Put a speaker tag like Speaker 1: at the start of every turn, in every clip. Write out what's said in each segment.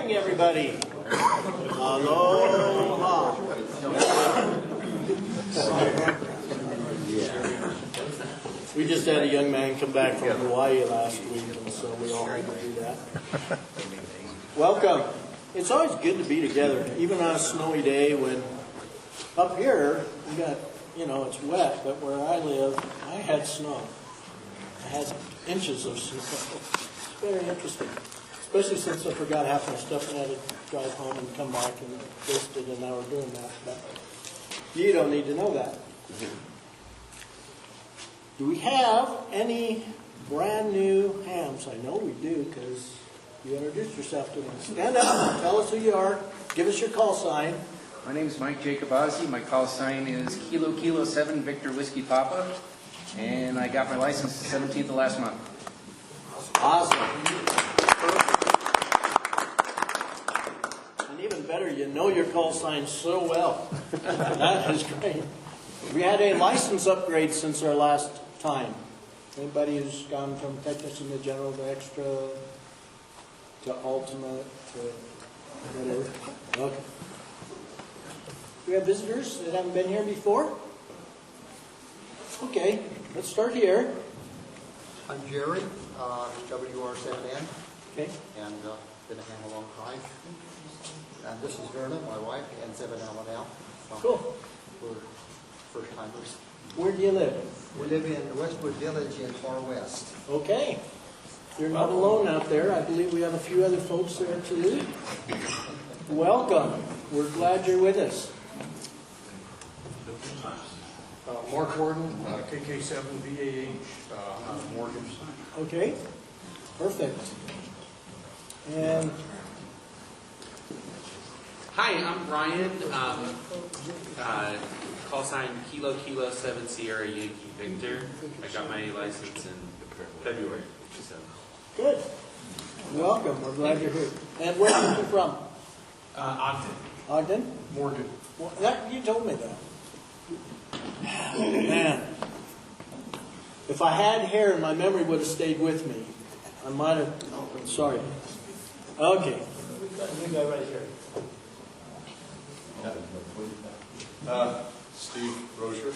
Speaker 1: morning, everybody. Aloha. We just had a young man come back from Hawaii last week, and so we all had to do that. Welcome. It's always good to be together, even on a snowy day when up here we got, it's wet, but where I live, I had snow. I had inches of snow. It's very interesting. Especially since I forgot half my stuff and I had to drive home and come back and wasted an hour doing that. But you don't need to know that. Do we have any brand new hams? I know we do because you introduced yourself to them. Stand up, tell us who you are, give us your call sign.
Speaker 2: My name is Mike Jacobazzi. My call sign is Kilo 7 Victor Whiskey Papa. And I got my license the 17th of last month.
Speaker 1: Awesome. And even better, you know your call sign so well. That is great. We had a license upgrade since our last time. Anybody who's gone from technician to general to extra to ultimate to whatever? Okay. Do we have visitors that haven't been here before? Okay, let's start here.
Speaker 3: I'm Jerry, WR7N,
Speaker 1: Okay.
Speaker 3: and been a ham a long time. And this is Verna, my wife, N7LNL. So
Speaker 1: Cool.
Speaker 3: we're first timers.
Speaker 1: Where do you live?
Speaker 3: We live in Westwood Village in Far West.
Speaker 1: Okay. You're not alone out there. I believe we have a few other folks there too. Welcome. We're glad you're with us.
Speaker 4: Mark Warden, KK7VAH, Morgan.
Speaker 1: Okay. Perfect. And
Speaker 5: Hi, I'm Brian. Call sign Kilo 7 Sierra Yankee Victor. I got my license in February. So.
Speaker 1: good. Welcome. We're glad you're here. And where are you from?
Speaker 5: Ogden.
Speaker 1: Ogden?
Speaker 4: Morgan.
Speaker 1: Well, you told me that. Man, if I had hair, my memory would have stayed with me. I might have. Sorry. Okay. You go right here.
Speaker 6: Steve Rozier.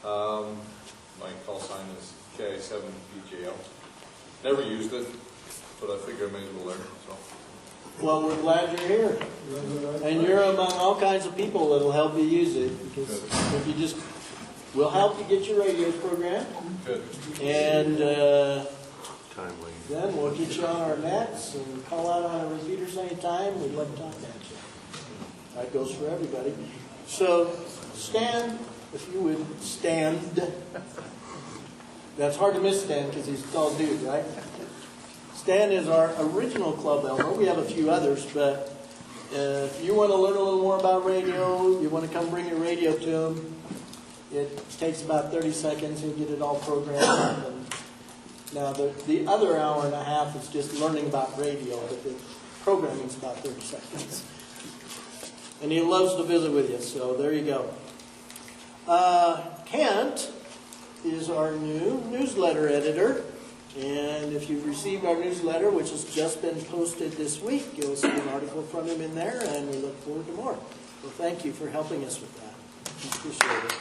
Speaker 6: My call sign is KI7VJL. Never used it, but I figure I may as well learn. So.
Speaker 1: Well, we're glad you're here. And you're among all kinds of people that'll help you use it. Because if you just, we'll help you get your radios programmed.
Speaker 6: Good.
Speaker 1: And then we'll get you on our nets and call out on our repeaters anytime. We'd like to talk to you. That goes for everybody. So, Stan, if you would stand. That's hard to miss Stan because he's a tall dude, right? Stan is our original club elder. We have a few others, but if you want to learn a little more about radio, you want to come bring your radio to him, it takes about 30 seconds. He'll get it all programmed. And now, the other hour and a half is just learning about radio, but the programming is about 30 seconds. And he loves to visit with you, so there you go. Kent is our new newsletter editor. And if you've received our newsletter, which has just been posted this week, you'll see an article from him in there, and we look forward to more. Well, thank you for helping us with that. We appreciate it.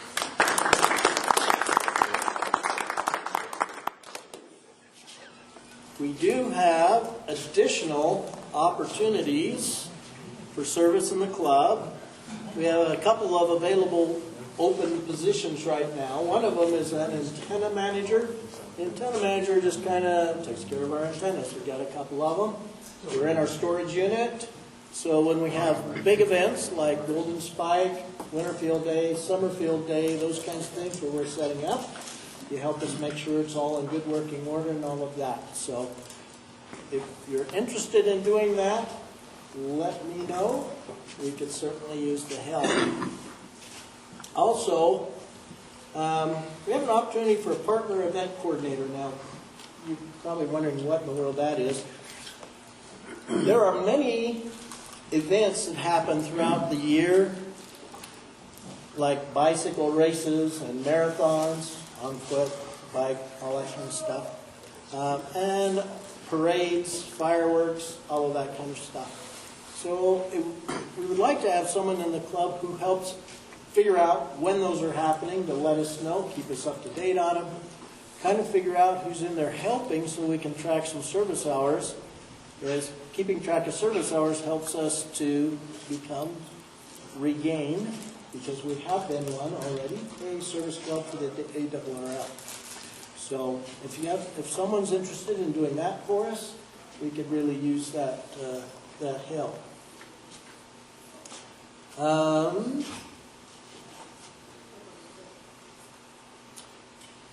Speaker 1: We do have additional opportunities for service in the club. We have a couple of available open positions right now. One of them is an antenna manager. The antenna manager just kind of takes care of our antennas. We've got a couple of them. We're in our storage unit. So when we have big events like Golden Spike, Winterfield Day, Summerfield Day, those kinds of things where we're setting up, you help us make sure it's all in good working order and all of that. So if you're interested in doing that, let me know. We could certainly use the help. Also, we have an opportunity for a partner event coordinator. Now, you're probably wondering what in the world that is. There are many events that happen throughout the year, like bicycle races and marathons, on foot, bike, all that kind of stuff. And parades, fireworks, all of that kind of stuff. So we would like to have someone in the club who helps figure out when those are happening, to let us know, keep us up to date on them, kind of figure out who's in there helping so we can track some service hours. Because keeping track of service hours helps us to regain, because we have been one already, a service club for the ARRL. So if someone's interested in doing that for us, we could really use that help.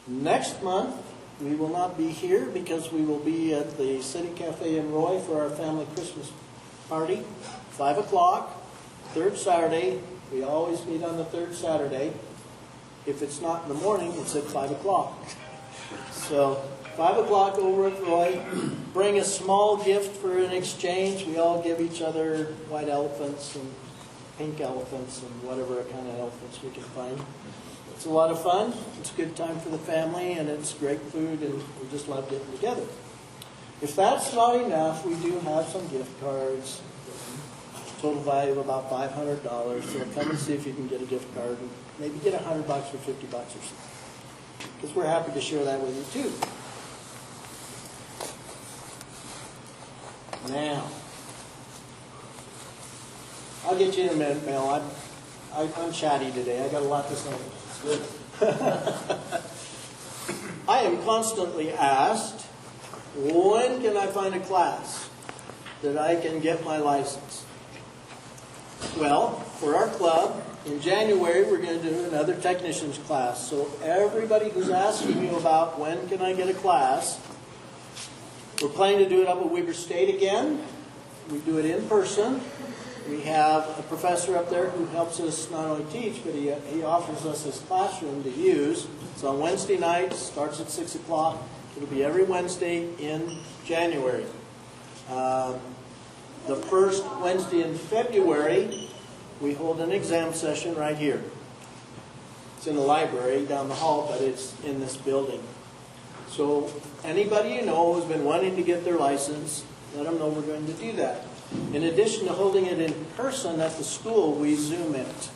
Speaker 1: Next month, we will not be here because we will be at the City Cafe in Roy for our family Christmas party, 5 o'clock, third Saturday. We always meet on the third Saturday. If it's not in the morning, it's at 5 o'clock. So 5 o'clock over at Roy. Bring a small gift for an exchange. We all give each other white elephants and pink elephants and whatever kind of elephants we can find. It's a lot of fun. It's a good time for the family, and it's great food, and we just love getting together. If that's not enough, we do have some gift cards. Total value of about $500. So come and see if you can get a gift card, and maybe get $100 or $50 or something. Because we're happy to share that with you too. Now, I'll get you in a minute, Mel. I'm chatty today. I got a lot to say. It's good. I am constantly asked, when can I find a class that I can get my license? Well, for our club, in January, we're going to do another technician's class. So everybody who's asking you about when can I get a class, we're planning to do it up at Weber State again. We do it in person. We have a professor up there who helps us not only teach, but he offers us his classroom to use. It's on Wednesday nights, starts at 6 o'clock. It'll be every Wednesday in January. The first Wednesday in February, we hold an exam session right here. It's in the library down the hall, but it's in this building. So anybody you know who's been wanting to get their license, let them know we're going to do that. In addition to holding it in person at the school, we Zoom it.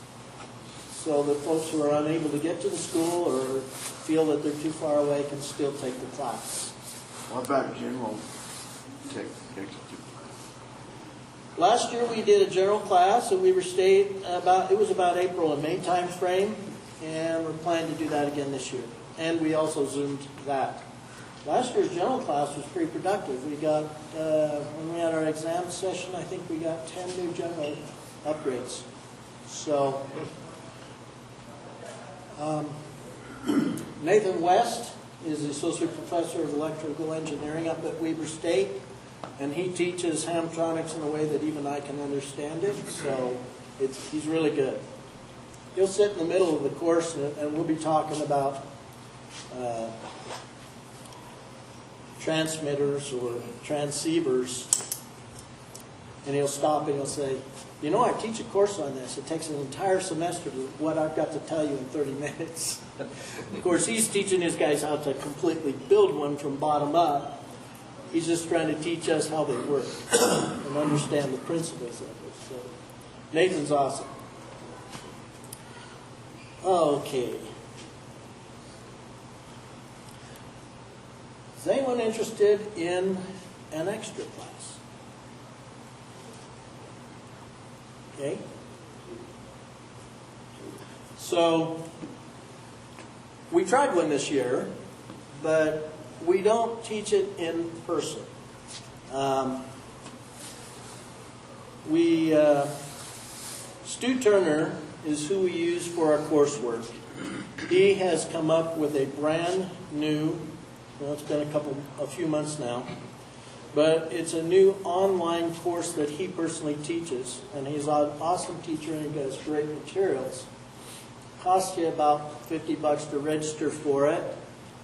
Speaker 1: So that folks who are unable to get to the school or feel that they're too far away can still take the class.
Speaker 7: What about general tech?
Speaker 1: Last year we did a general class at Weber State. It was about April and May time frame, and we're planning to do that again this year. And we also Zoomed that. Last year's general class was pretty productive. We got, when we had our exam session, I think we got 10 new general upgrades. So, Nathan West is the Associate Professor of Electrical Engineering up at Weber State, and he teaches Hamtronics in a way that even I can understand it, so he's really good. He'll sit in the middle of the course, and we'll be talking about transmitters or transceivers, and he'll stop and he'll say, you know, I teach a course on this. It takes an entire semester to what I've got to tell you in 30 minutes. Of course, he's teaching his guys how to completely build one from bottom up. He's just trying to teach us how they work and understand the principles of it. So, Nathan's awesome. Okay. Is anyone interested in an extra class? Okay. So, we tried one this year, but we don't teach it in person. Stu Turner is who we use for our coursework. He has come up with a brand new, well, it's been a few months now, but it's a new online course that he personally teaches, and he's an awesome teacher and he does great materials. Costs you about $50 to register for it,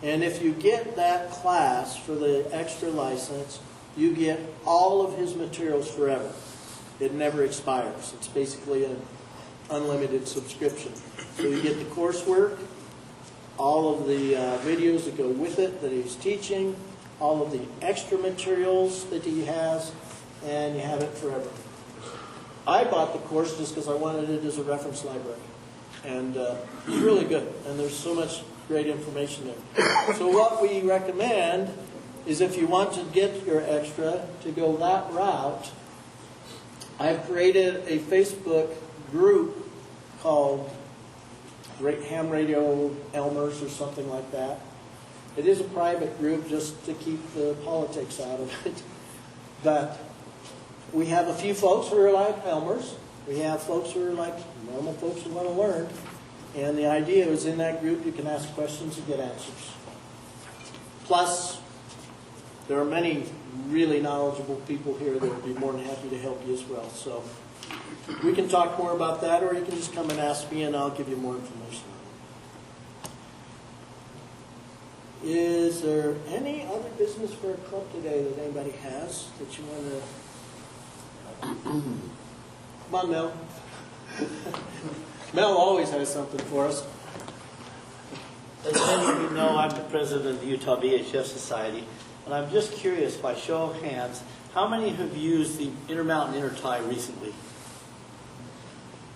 Speaker 1: and if you get that class for the extra license, you get all of his materials forever. It never expires. It's basically an unlimited subscription. So you get the coursework, all of the videos that go with it that he's teaching, all of the extra materials that he has, and you have it forever. I bought the course just because I wanted it as a reference library. And it's really good, and there's so much great information there. So what we recommend is if you want to get your extra to go that route, I've created a Facebook group called Ham Radio Elmers or something like that. It is a private group just to keep the politics out of it. But we have a few folks who are like Elmers. We have folks who are like normal folks who want to learn. And the idea is in that group you can ask questions and get answers. Plus, there are many really knowledgeable people here that would be more than happy to help you as well. So we can talk more about that, or you can just come and ask me and I'll give you more information. Is there any other business for a club today that anybody has that you want to... Come on, Mel. Mel always has something for us.
Speaker 8: As many of you know, I'm the president of the Utah VHF Society, and I'm just curious, by show of hands, how many have used the Intermountain Intertie recently?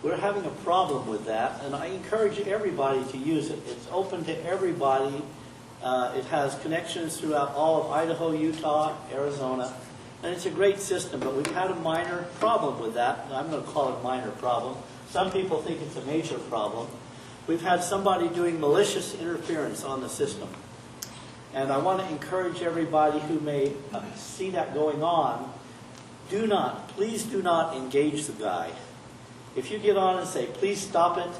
Speaker 8: We're having a problem with that, and I encourage everybody to use it. It's open to everybody. It has connections throughout all of Idaho, Utah, Arizona, and it's a great system, but we've had a minor problem with that. I'm going to call it a minor problem. Some people think it's a major problem. We've had somebody doing malicious interference on the system. And I want to encourage everybody who may see that going on, please do not engage the guy. If you get on and say, please stop it,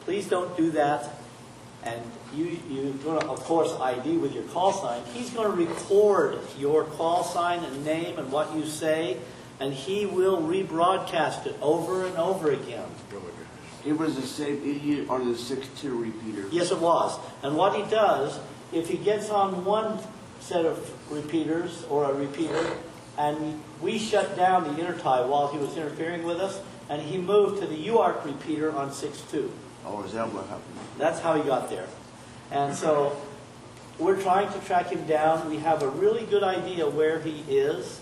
Speaker 8: please don't do that, and you're going to, of course, ID with your call sign, he's going to record your call sign and name and what you say, and he will rebroadcast it over and over again.
Speaker 7: It was the same idiot on the 6-tier repeater.
Speaker 8: Yes, it was. And what he does, if he gets on one set of repeaters or a repeater, and we shut down the intertie while he was interfering with us, and he moved to the UART repeater on 6.2.
Speaker 7: Oh, is that what happened?
Speaker 8: That's how he got there. And so we're trying to track him down. We have a really good idea where he is.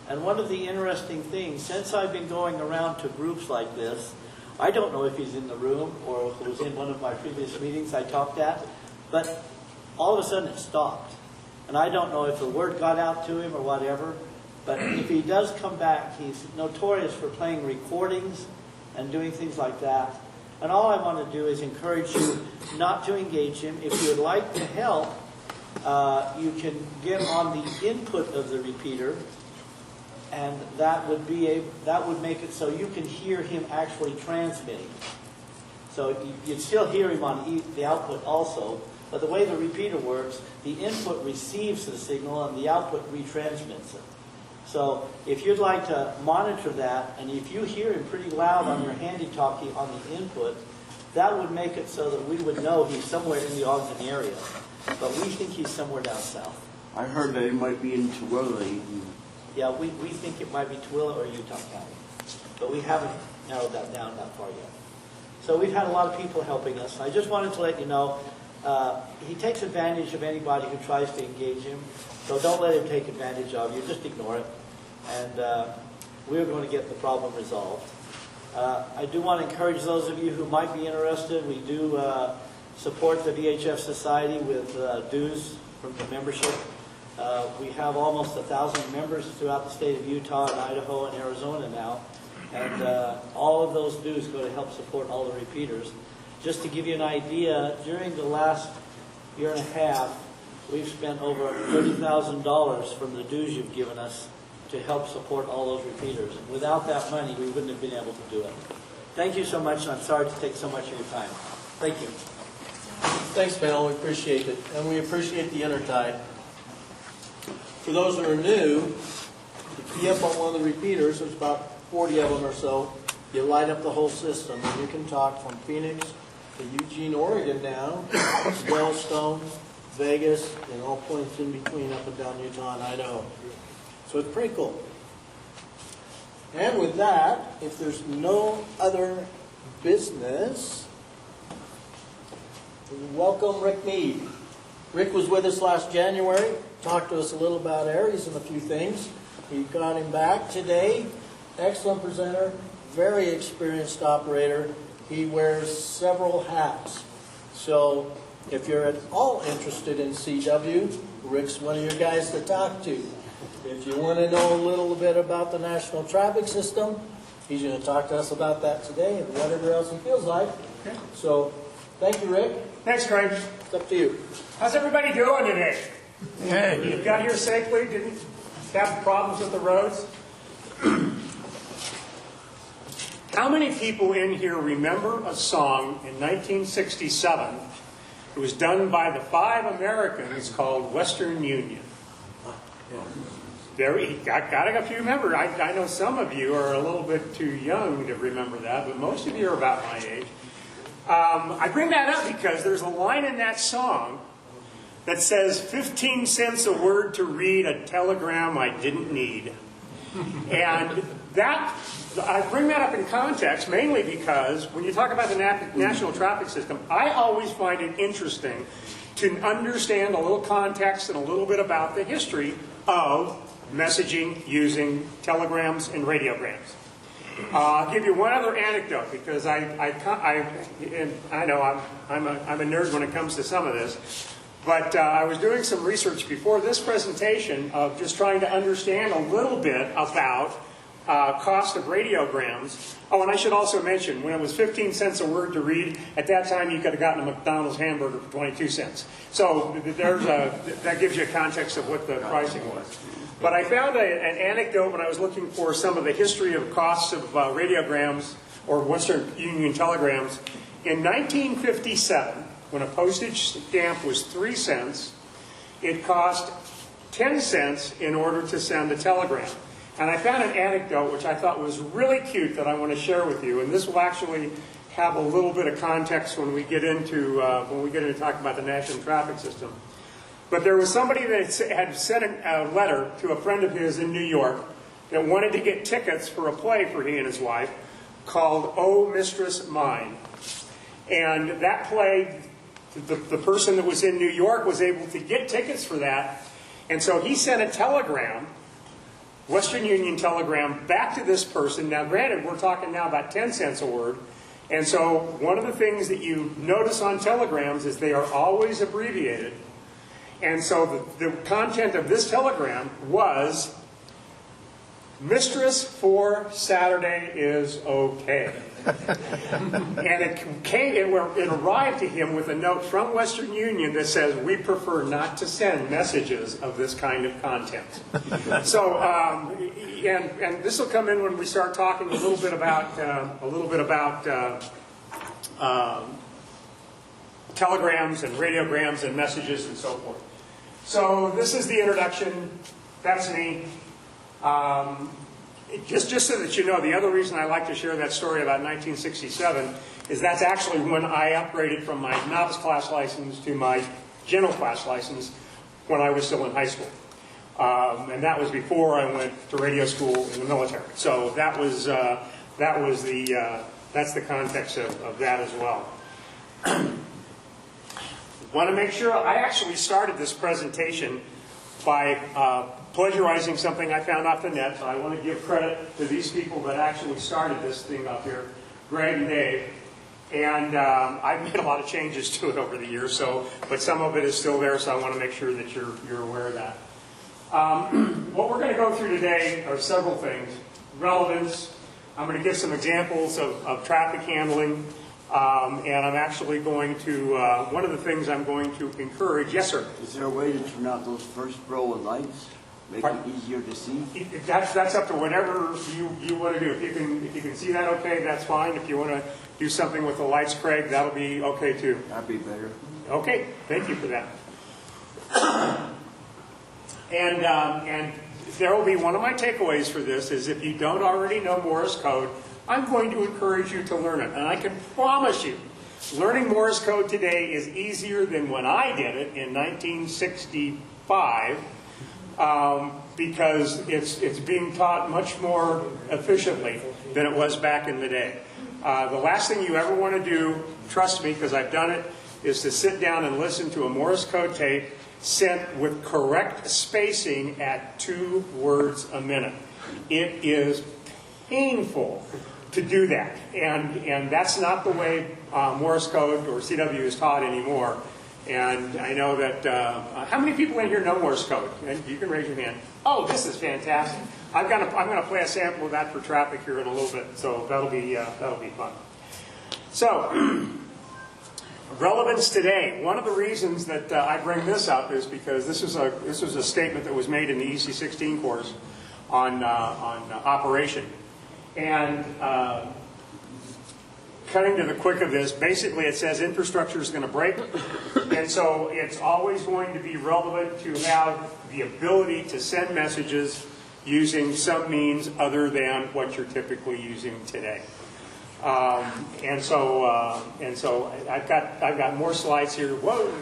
Speaker 8: And one of the interesting things, since I've been going around to groups like this, I don't know if he's in the room or if he was in one of my previous meetings I talked at, but all of a sudden it stopped. And I don't know if the word got out to him or whatever, but if he does come back, he's notorious for playing recordings and doing things like that. And all I want to do is encourage you not to engage him. If you would like to help, you can get on the input of the repeater, and that would make it so you can hear him actually transmitting. So you'd still hear him on the output also, but the way the repeater works, the input receives the signal and the output retransmits it. So if you'd like to monitor that, and if you hear him pretty loud on your handy-talkie on the input, that would make it so that we would know he's somewhere in the Ogden area. But we think he's somewhere down south.
Speaker 7: I heard that it might be in Tooele.
Speaker 8: Yeah, we think it might be Tooele or Utah County. But we haven't narrowed that down that far yet. So we've had a lot of people helping us. I just wanted to let you know, he takes advantage of anybody who tries to engage him. So don't let him take advantage of you. Just ignore it. And we're going to get the problem resolved. I do want to encourage those of you who might be interested. We do support the VHF Society with dues from the membership. We have almost 1,000 members throughout the state of Utah and Idaho and Arizona now. And all of those dues go to help support all the repeaters. Just to give you an idea, during the last year and a half, we've spent over $30,000 from the dues you've given us to help support all those repeaters. And without that money, we wouldn't have been able to do it. Thank you so much, and I'm sorry to take so much of your time. Thank you.
Speaker 1: Thanks, Mel. We appreciate it. And we appreciate the intertie. For those that are new, if you up on one of the repeaters, there's about 40 of them or so, you light up the whole system. And you can talk from Phoenix to Eugene, Oregon now, Yellowstone, Vegas, and all points in between up and down Utah and Idaho. So it's pretty cool. And with that, if there's no other business, welcome Rick Mead. Rick was with us last January, talked to us a little about Aries and a few things. We got him back today. excellent presenter, very experienced operator. He wears several hats. So if you're at all interested in CW, Rick's one of your guys to talk to. If you want to know a little bit about the national traffic system, he's going to talk to us about that today and whatever else he feels like. So thank you, Rick.
Speaker 9: Thanks, Craig.
Speaker 1: It's up to you.
Speaker 9: How's everybody doing today? Hey, you got here safely? Didn't have problems with the roads? How many people in here remember a song in 1967? It was done by the 5 Americans called Western Union. Got a few remember. I know some of you are a little bit too young to remember that, but most of you are about my age. I bring that up because there's a line in that song that says, 15 cents a word to read a telegram I didn't need. And that, I bring that up in context mainly because when you talk about the national traffic system, I always find it interesting to understand a little context and a little bit about the history of messaging using telegrams and radiograms. I'll give you one other anecdote because I know I'm a nerd when it comes to some of this, but I was doing some research before this presentation of just trying to understand a little bit about cost of radiograms. Oh, and I should also mention, when it was 15 cents a word to read, at that time you could have gotten a McDonald's hamburger for 22 cents. So that gives you a context of what the pricing was. But I found an anecdote when I was looking for some of the history of costs of radiograms or Western Union telegrams. In 1957, when a postage stamp was 3 cents, it cost 10 cents in order to send a telegram. And I found an anecdote which I thought was really cute that I want to share with you. And this will actually have a little bit of context when we get into talking about the national traffic system. But there was somebody that had sent a letter to a friend of his in New York that wanted to get tickets for a play for he and his wife called Oh, Mistress Mine. And that play, the person that was in New York was able to get tickets for that. And so he sent a telegram, Western Union telegram, back to this person. Now, granted, we're talking now about 10 cents a word. And so one of the things that you notice on telegrams is they are always abbreviated. And so the content of this telegram was, Mistress for Saturday is okay. And it arrived to him with a note from Western Union that says, we prefer not to send messages of this kind of content. So, and this will come in when we start talking a little bit about telegrams and radiograms and messages and so forth. So this is the introduction. That's me. Just so that you know, the other reason I like to share that story about 1967 is that's actually when I upgraded from my novice class license to my general class license when I was still in high school. And that was before I went to radio school in the military. So that's the context of that as well. Want to make sure, I actually started this presentation by plagiarizing something I found off the net. So I want to give credit to these people that actually started this thing up here, Greg and Dave. And I've made a lot of changes to it over the years, but some of it is still there, so I want to make sure that you're aware of that. What we're going to go through today are several things. Relevance. I'm going to give some examples of traffic handling. And I'm actually going to, one of the things I'm going to encourage, yes sir?
Speaker 7: Is there a way to turn out those first row of lights? Make it easier to see?
Speaker 9: That's up to whatever you want to do. If you can see that okay, that's fine. If you want to do something with the lights, Craig, that'll be okay too.
Speaker 7: That'd be better.
Speaker 9: Okay, thank you for that. And there will be one of my takeaways for this is if you don't already know Morse code, I'm going to encourage you to learn it. And I can promise you, learning Morse code today is easier than when I did it in 1965 because it's being taught much more efficiently than it was back in the day. The last thing you ever want to do, trust me because I've done it, is to sit down and listen to a Morse code tape sent with correct spacing at 2 words a minute. It is painful to do that. And that's not the way Morse code or CW is taught anymore. And I know that, how many people in here know Morse code? And you can raise your hand. Oh, this is fantastic. I'm going to play a sample of that for traffic here in a little bit, so that'll be fun. So, relevance today. One of the reasons that I bring this up is because this was a statement that was made in the EC16 course on operation. And cutting to the quick of this, basically it says infrastructure is going to break, and so it's always going to be relevant to have the ability to send messages using some means other than what you're typically using today. And so I've got more slides here. Whoa!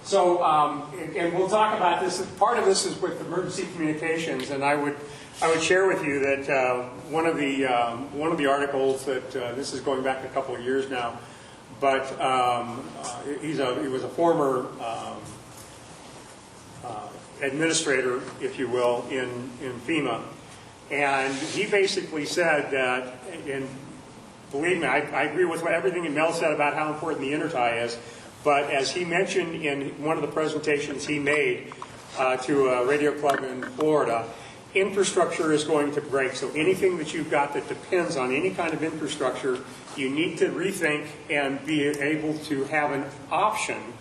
Speaker 9: So and we'll talk about this. Part of this is with emergency communications, and I would share with you that one of the articles that this is going back a couple of years now, but he was a former administrator, if you will, in FEMA, and he basically said that, and believe me, I agree with everything Mel said about how important the intertie is, but as he mentioned in one of the presentations he made to a radio club in Florida, infrastructure is going to break. So anything that you've got that depends on any kind of infrastructure, you need to rethink and be able to have an option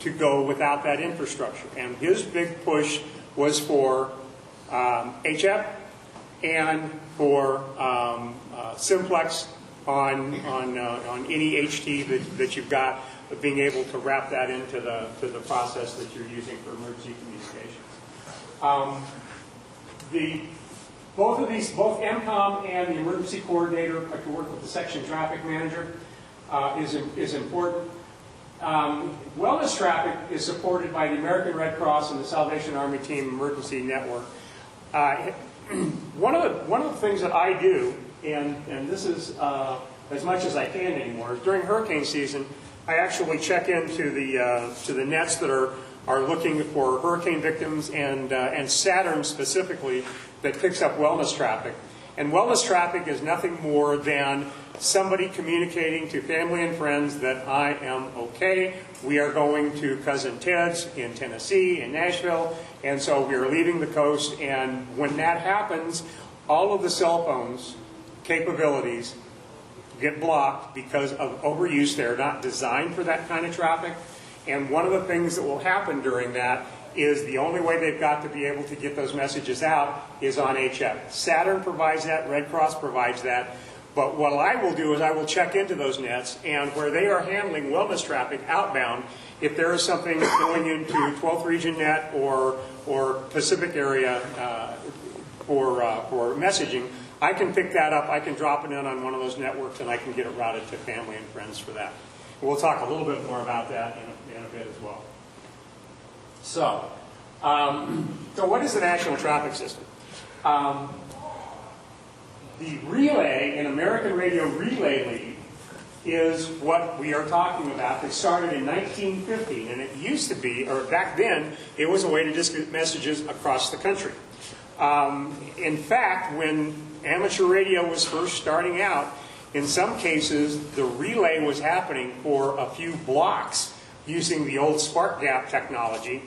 Speaker 9: to go without that infrastructure. And his big push was for HF and for simplex on any HT that you've got, but being able to wrap that into the process that you're using for emergency communications. Both MCOM and the emergency coordinator to work with the section traffic manager is important. Wellness traffic is supported by the American Red Cross and the Salvation Army Team Emergency Network. One of the things that I do, and this is as much as I can anymore, is during hurricane season, I actually check into the nets that are looking for hurricane victims and Saturn specifically that picks up wellness traffic. And wellness traffic is nothing more than somebody communicating to family and friends that I am okay. We are going to Cousin Ted's in Tennessee, in Nashville, and so we are leaving the coast. And when that happens, all of the cell phones capabilities get blocked because of overuse. They're not designed for that kind of traffic. And one of the things that will happen during that is the only way they've got to be able to get those messages out is on HF. Saturn provides that, Red Cross provides that. But what I will do is I will check into those nets, and where they are handling wellness traffic outbound, if there is something going into 12th Region Net or Pacific area for messaging, I can pick that up, I can drop it in on one of those networks, and I can get it routed to family and friends for that. We'll talk a little bit more about that in a bit as well. So what is the National Traffic System? The relay in American Radio Relay League is what we are talking about. They started in 1950, and it used to be, or back then, it was a way to distribute messages across the country. In fact, when amateur radio was first starting out, in some cases, the relay was happening for a few blocks using the old spark gap technology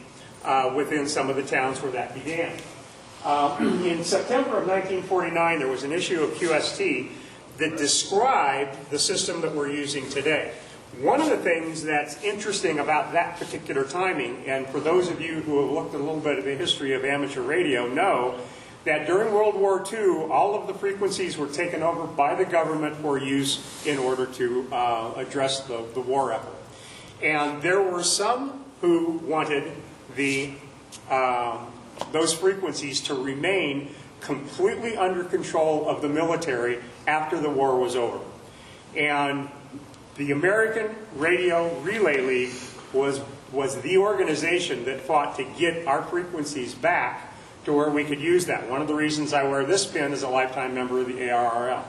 Speaker 9: within some of the towns where that began. In September of 1949, there was an issue of QST that described the system that we're using today. One of the things that's interesting about that particular timing, and for those of you who have looked at a little bit of the history of amateur radio know that during World War II, all of the frequencies were taken over by the government for use in order to address the war effort. And there were some who wanted those frequencies to remain completely under control of the military after the war was over. And the American Radio Relay League was the organization that fought to get our frequencies back to where we could use that. One of the reasons I wear this pin as a lifetime member of the ARRL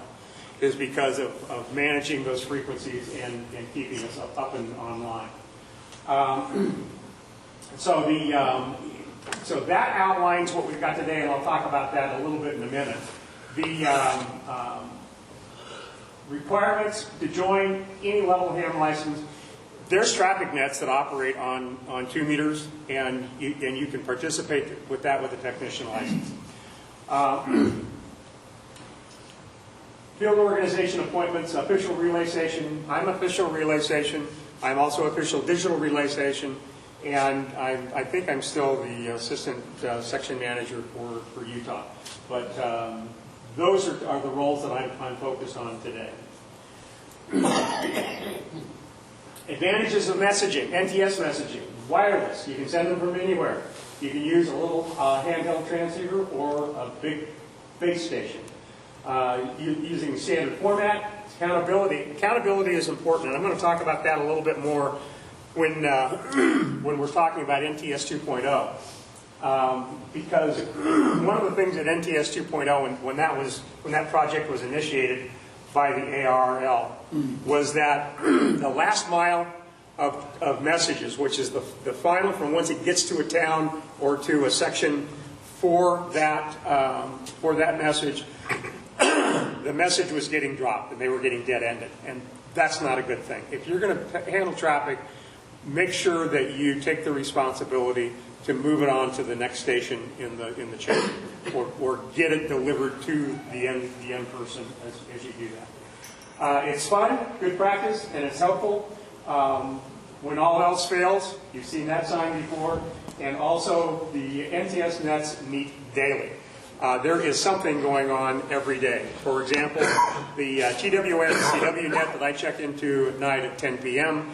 Speaker 9: is because of managing those frequencies and keeping us up and online. So So that outlines what we've got today, and I'll talk about that a little bit in a minute. The requirements to join any level ham license. There's traffic nets that operate on 2 meters, and you can participate with that with a technician license. Field organization appointments, official relay station. I'm official relay station. I'm also official digital relay station, and I think I'm still the assistant section manager for Utah. But those are the roles that I'm focused on today. Advantages of messaging, NTS messaging, wireless. You can send them from anywhere. You can use a little handheld transceiver or a big base station. Using standard format, accountability. Accountability is important, and I'm going to talk about that a little bit more when we're talking about NTS 2.0. Because one of the things at NTS 2.0, when that project was initiated by the ARRL, was that the last mile of messages, which is the final from once it gets to a town or to a section for that message, the message was getting dropped and they were getting dead-ended, and that's not a good thing. If you're going to handle traffic, make sure that you take the responsibility to move it on to the next station in the chain, or get it delivered to the end person as you do that. It's fun, good practice, and it's helpful. When all else fails, you've seen that sign before, and also the NTS nets meet daily. There is something going on every day. For example, the TWN CW net that I check into at night at 10 p.m.,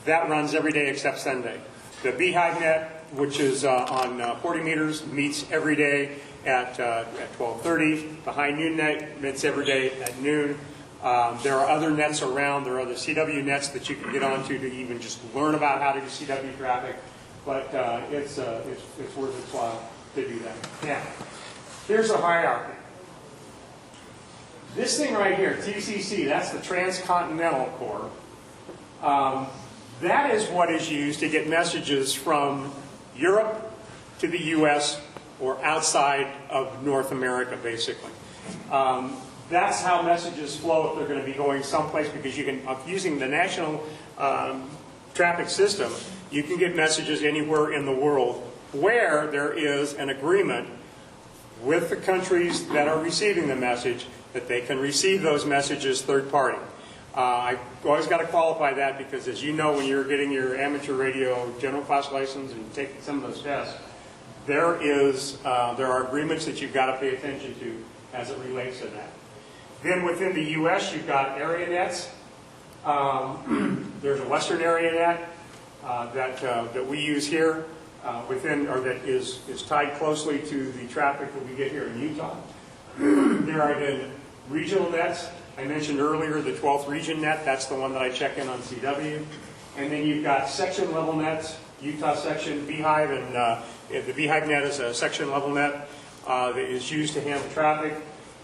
Speaker 9: that runs every day except Sunday. The Beehive net, which is on 40 meters, meets every day at 12:30. The High Noon net meets every day at noon. There are other nets around. There are other CW nets that you can get onto to even just learn about how to do CW traffic. But it's worth its while to do that. Now, here's a hierarchy. This thing right here, TCC, that's the Transcontinental Core. That is what is used to get messages from Europe to the U.S. or outside of North America, basically. That's how messages flow if they're going to be going someplace, because you can, using the national traffic system, you can get messages anywhere in the world where there is an agreement with the countries that are receiving the message that they can receive those messages third party. I've always got to qualify that, because as you know, when you're getting your amateur radio general class license and taking some of those tests, there are agreements that you've got to pay attention to as it relates to that. Then within the U.S., you've got area nets. There's a Western area net that we use here that is tied closely to the traffic that we get here in Utah. There are then regional nets. I mentioned earlier the 12th region net. That's the one that I check in on CW. And then you've got section level nets, Utah section, Beehive, and the Beehive net is a section level net that is used to handle traffic.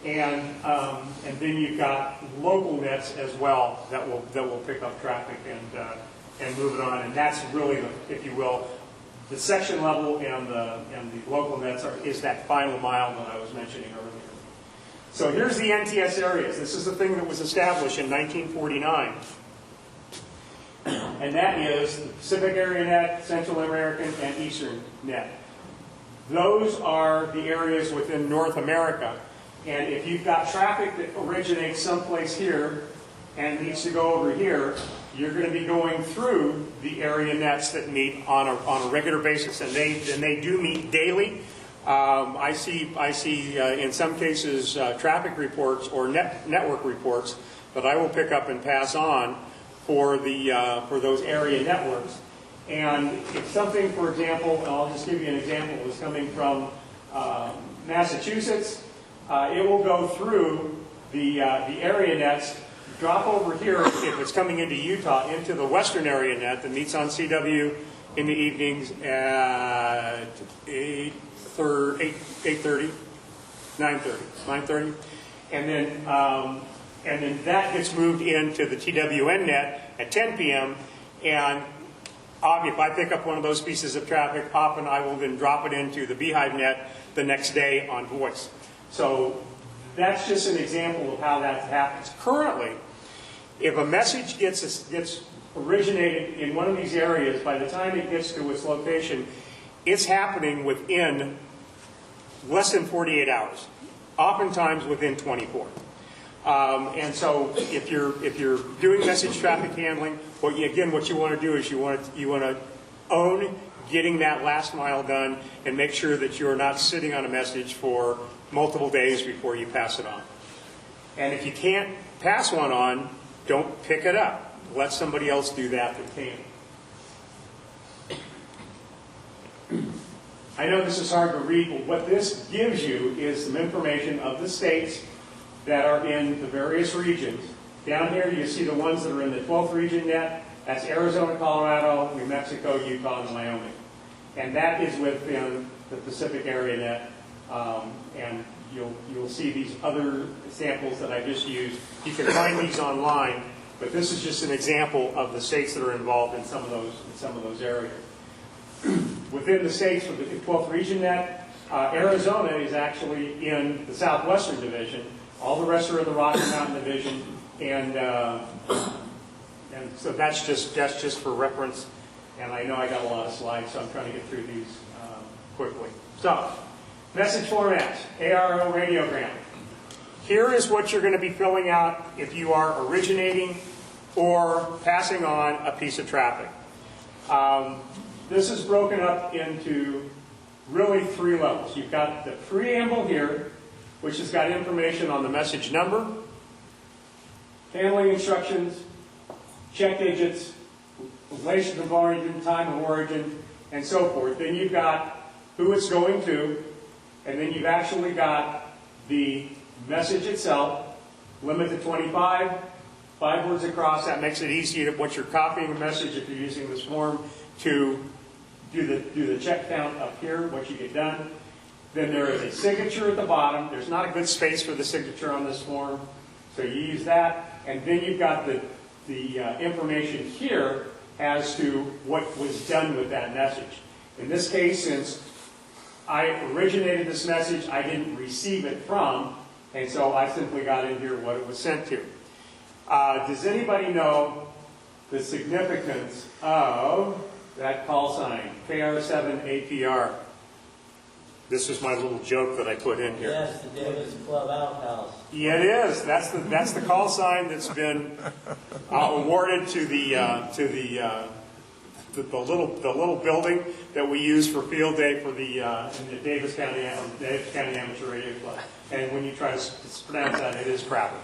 Speaker 9: And then you've got local nets as well that will pick up traffic and move it on. And that's really, if you will, the section level and the local nets is that final mile that I was mentioning earlier. So here's the NTS areas. This is the thing that was established in 1949. And that is the Pacific Area Net, Central American, and Eastern Net. Those are the areas within North America. And if you've got traffic that originates someplace here and needs to go over here, you're going to be going through the area nets that meet on a regular basis, and they do meet daily. I see in some cases traffic reports or network reports that I will pick up and pass on for those area networks. And if something, for example, and I'll just give you an example, is coming from Massachusetts, it will go through the area nets, drop over here if it's coming into Utah, into the Western area net that meets on CW in the evenings at 8:30, 9:30, and then that gets moved into the TWN net at 10 p.m. and If I pick up one of those pieces of traffic, often I will then drop it into the Beehive net the next day on voice. So that's just an example of how that happens. Currently, if a message gets originated in one of these areas, by the time it gets to its location, it's happening within less than 48 hours, oftentimes within 24. And so if you're doing message traffic handling, what you want to do is you want to own getting that last mile done and make sure that you're not sitting on a message for multiple days before you pass it on. And if you can't pass one on, don't pick it up. Let somebody else do that that can. I know this is hard to read, but what this gives you is some information of the states that are in the various regions. Down here you see the ones that are in the 12th region net. That's Arizona, Colorado, New Mexico, Utah, and Wyoming. And that is within the Pacific area net. And you'll see these other samples that I just used. You can find these online, but this is just an example of the states that are involved in some of those areas. Within the states for the 12th region net, Arizona is actually in the Southwestern Division. All the rest are in the Rocky Mountain Division, and so that's just for reference. And I know I got a lot of slides, so I'm trying to get through these quickly. So, message formats, ARO radiogram. Here is what you're going to be filling out if you are originating or passing on a piece of traffic. This is broken up into really 3 levels. You've got the preamble here, which has got information on the message number, handling instructions, check digits, relation of origin, time of origin, and so forth. Then you've got who it's going to, and then you've actually got the message itself, limit to 25, 5 words across. That makes it easy to, once you're copying a message, if you're using this form, to do the check count up here, what you get done. Then there is a signature at the bottom. There's not a good space for the signature on this form, so you use that. And then you've got the information here as to what was done with that message. In this case, since I originated this message, I didn't receive it from, and so I simply got in here what it was sent to. Does anybody know the significance of that call sign, KR7APR? This is my little joke that I put in here.
Speaker 8: Yes, the Davis Club Outhouse.
Speaker 9: Yeah, it is. That's the call sign that's been awarded to the little building that we use for field day for in the Davis County Amateur Radio Club. And when you try to pronounce that, it is crappy.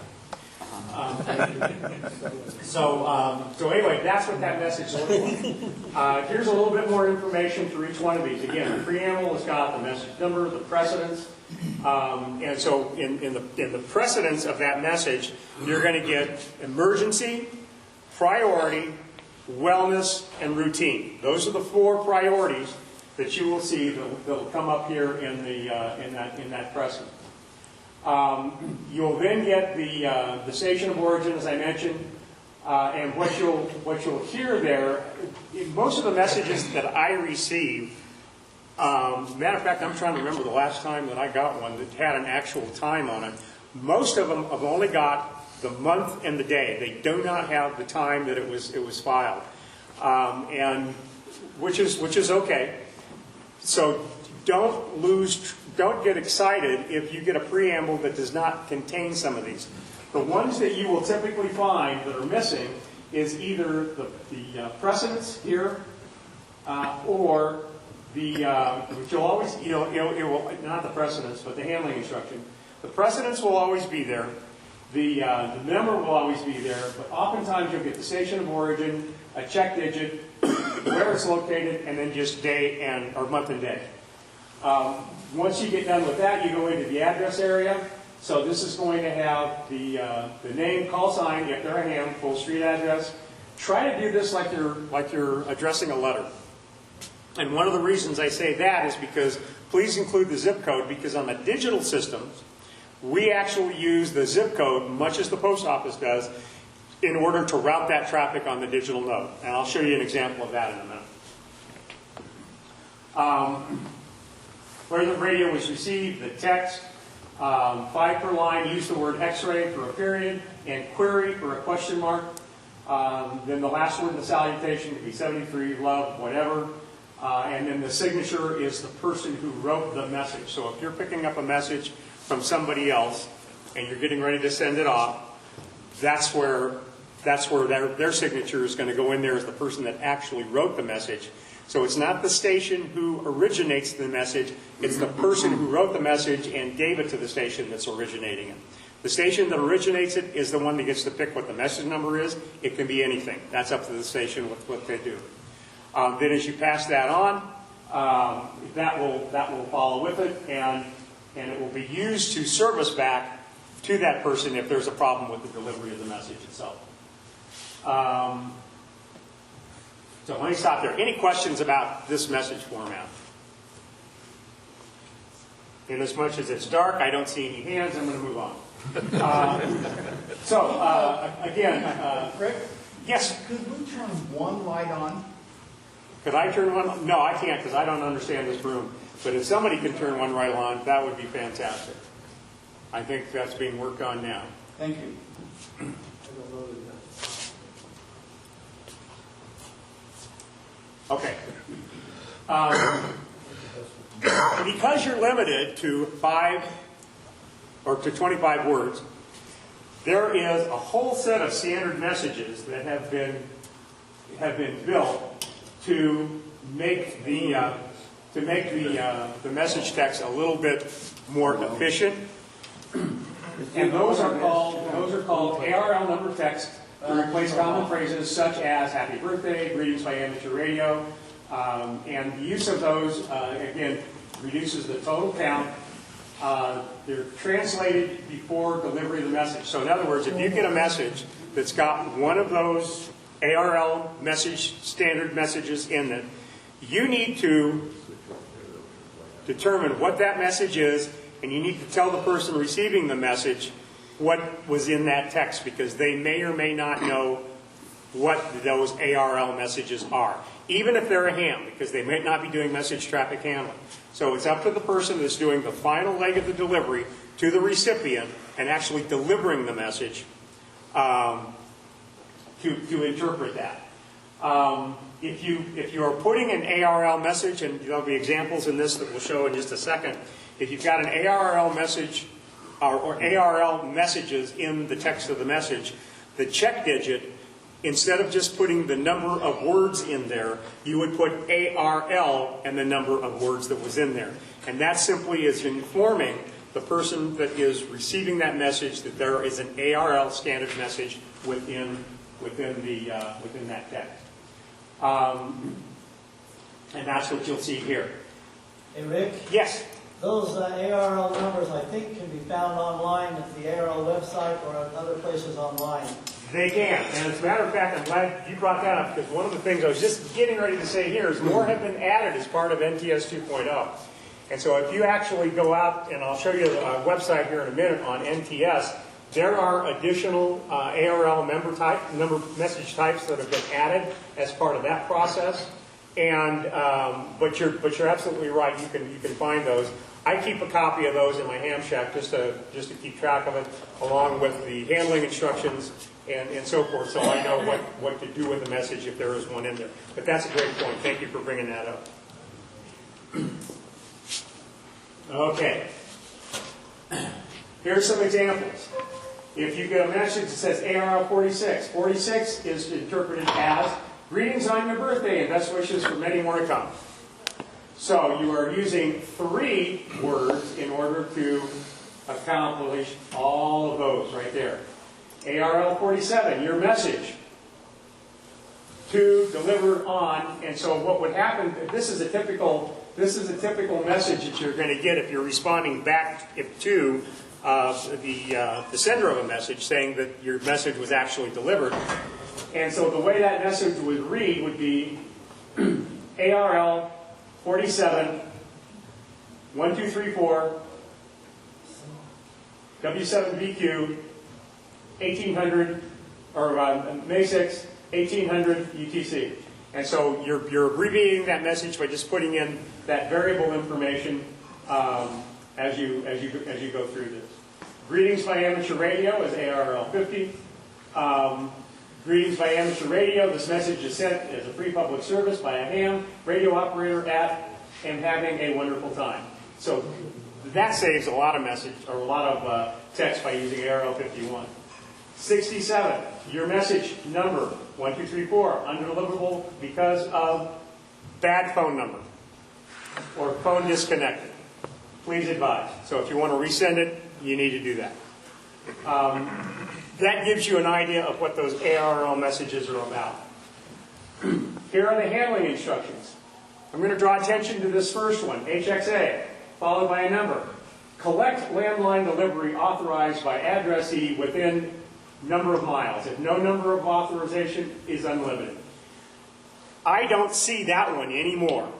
Speaker 9: So anyway, that's what that message looks like. Here's a little bit more information for each one of these. Again, the preamble has got the message number, the precedence, and so in the precedence of that message, you're going to get emergency, priority, wellness, and routine. Those are the 4 priorities that you will see that'll come up here in that precedent. You'll then get the station of origin, as I mentioned, and what you'll hear there. Most of the messages that I receive, matter of fact, I'm trying to remember the last time that I got one that had an actual time on it. Most of them have only got the month and the day. They do not have the time that it was filed, and which is okay. So don't get excited if you get a preamble that does not contain some of these. The ones that you will typically find that are missing is either the precedence here, or which you'll always, it will, not the precedence, but the handling instruction. The precedence will always be there. The number will always be there, but oftentimes you'll get the station of origin, a check digit, where it's located, and then just day or month and day. Once you get done with that, you go into the address area. So this is going to have the name, call sign, if they're a ham, full street address. Try to do this like you're addressing a letter. And one of the reasons I say that is because please include the zip code, because on the digital systems, we actually use the zip code, much as the post office does, in order to route that traffic on the digital node. And I'll show you an example of that in a minute. Where the radio was received, the text, 5 per line, use the word X-ray for a period, and query for a question mark. Then the last word in the salutation could be 73, love, whatever. And then the signature is the person who wrote the message. So if you're picking up a message from somebody else and you're getting ready to send it off, that's where their signature is going to go in there as the person that actually wrote the message. So it's not the station who originates the message, it's the person who wrote the message and gave it to the station that's originating it. The station that originates it is the one that gets to pick what the message number is. It can be anything. That's up to the station with what they do. Then as you pass that on, that will follow with it, and it will be used to service back to that person if there's a problem with the delivery of the message itself. So let me stop there. Any questions about this message format? In as much as it's dark, I don't see any hands. I'm going to move on. Again,
Speaker 10: Rick?
Speaker 9: Yes?
Speaker 10: Could we turn one light on?
Speaker 9: Could I turn one? No, I can't because I don't understand this room. But if somebody can turn one right on, that would be fantastic. I think that's being worked on now.
Speaker 10: Thank you.
Speaker 9: Okay. Because you're limited to 5 or to 25 words, there is a whole set of standard messages that have been built to make the message text a little bit more efficient. And those are called ARL number text to replace common phrases such as "Happy Birthday," "Greetings by amateur radio," and the use of those again reduces the total count. They're translated before delivery of the message. So in other words, if you get a message that's got one of those ARL standard messages in it, you need to determine what that message is, and you need to tell the person receiving the message what was in that text, because they may or may not know what those ARL messages are, even if they're a ham, because they might not be doing message traffic handling. So it's up to the person that's doing the final leg of the delivery to the recipient and actually delivering the message to interpret that. If you are putting an ARL message, and there'll be examples in this that we'll show in just a second, if you've got an ARL message or ARL messages in the text of the message, the check digit, instead of just putting the number of words in there, you would put ARL and the number of words that was in there. And that simply is informing the person that is receiving that message that there is an ARL standard message within that text. And that's what you'll see here.
Speaker 8: Hey, Rick?
Speaker 9: Yes?
Speaker 8: Those ARL numbers, I think, can be found online at the ARL website or at other places online.
Speaker 9: They can. And as a matter of fact, I'm glad you brought that up, because one of the things I was just getting ready to say here is more have been added as part of NTS 2.0. And so if you actually go out, and I'll show you the website here in a minute on NTS, there are additional ARL number message types that have been added as part of that process. And but you're absolutely right. You can find those. I keep a copy of those in my ham shack just to keep track of it, along with the handling instructions and so forth, so I know what to do with the message if there is one in there. But that's a great point. Thank you for bringing that up. Okay. Here's some examples. If you get a message that says ARL 46, 46 is interpreted as "Greetings on your birthday and best wishes for many more to come." So you are using 3 words in order to accomplish all of those right there. ARL 47, your message to deliver on. And so what would happen, this is a typical message that you're going to get if you're responding back to the sender of a message saying that your message was actually delivered. And so the way that message would read would be ARL 47 1234 W7VQ 1800 or May 6 1800 UTC. And so you're abbreviating that message by just putting in that variable information as you go through this. Greetings by amateur radio is ARRL 50. Greetings by amateur radio. This message is sent as a free public service by a ham radio operator at am having a wonderful time. So that saves a lot of message or a lot of text by using ARRL 51. 67. Your message number 1234 undeliverable because of bad phone number or phone disconnected. Please advise. So if you want to resend it, you need to do that. That gives you an idea of what those ARRL messages are about. Here are the handling instructions. I'm going to draw attention to this first one, HXA, followed by a number. Collect landline delivery authorized by addressee within number of miles. If no number of authorization is unlimited. I don't see that one anymore.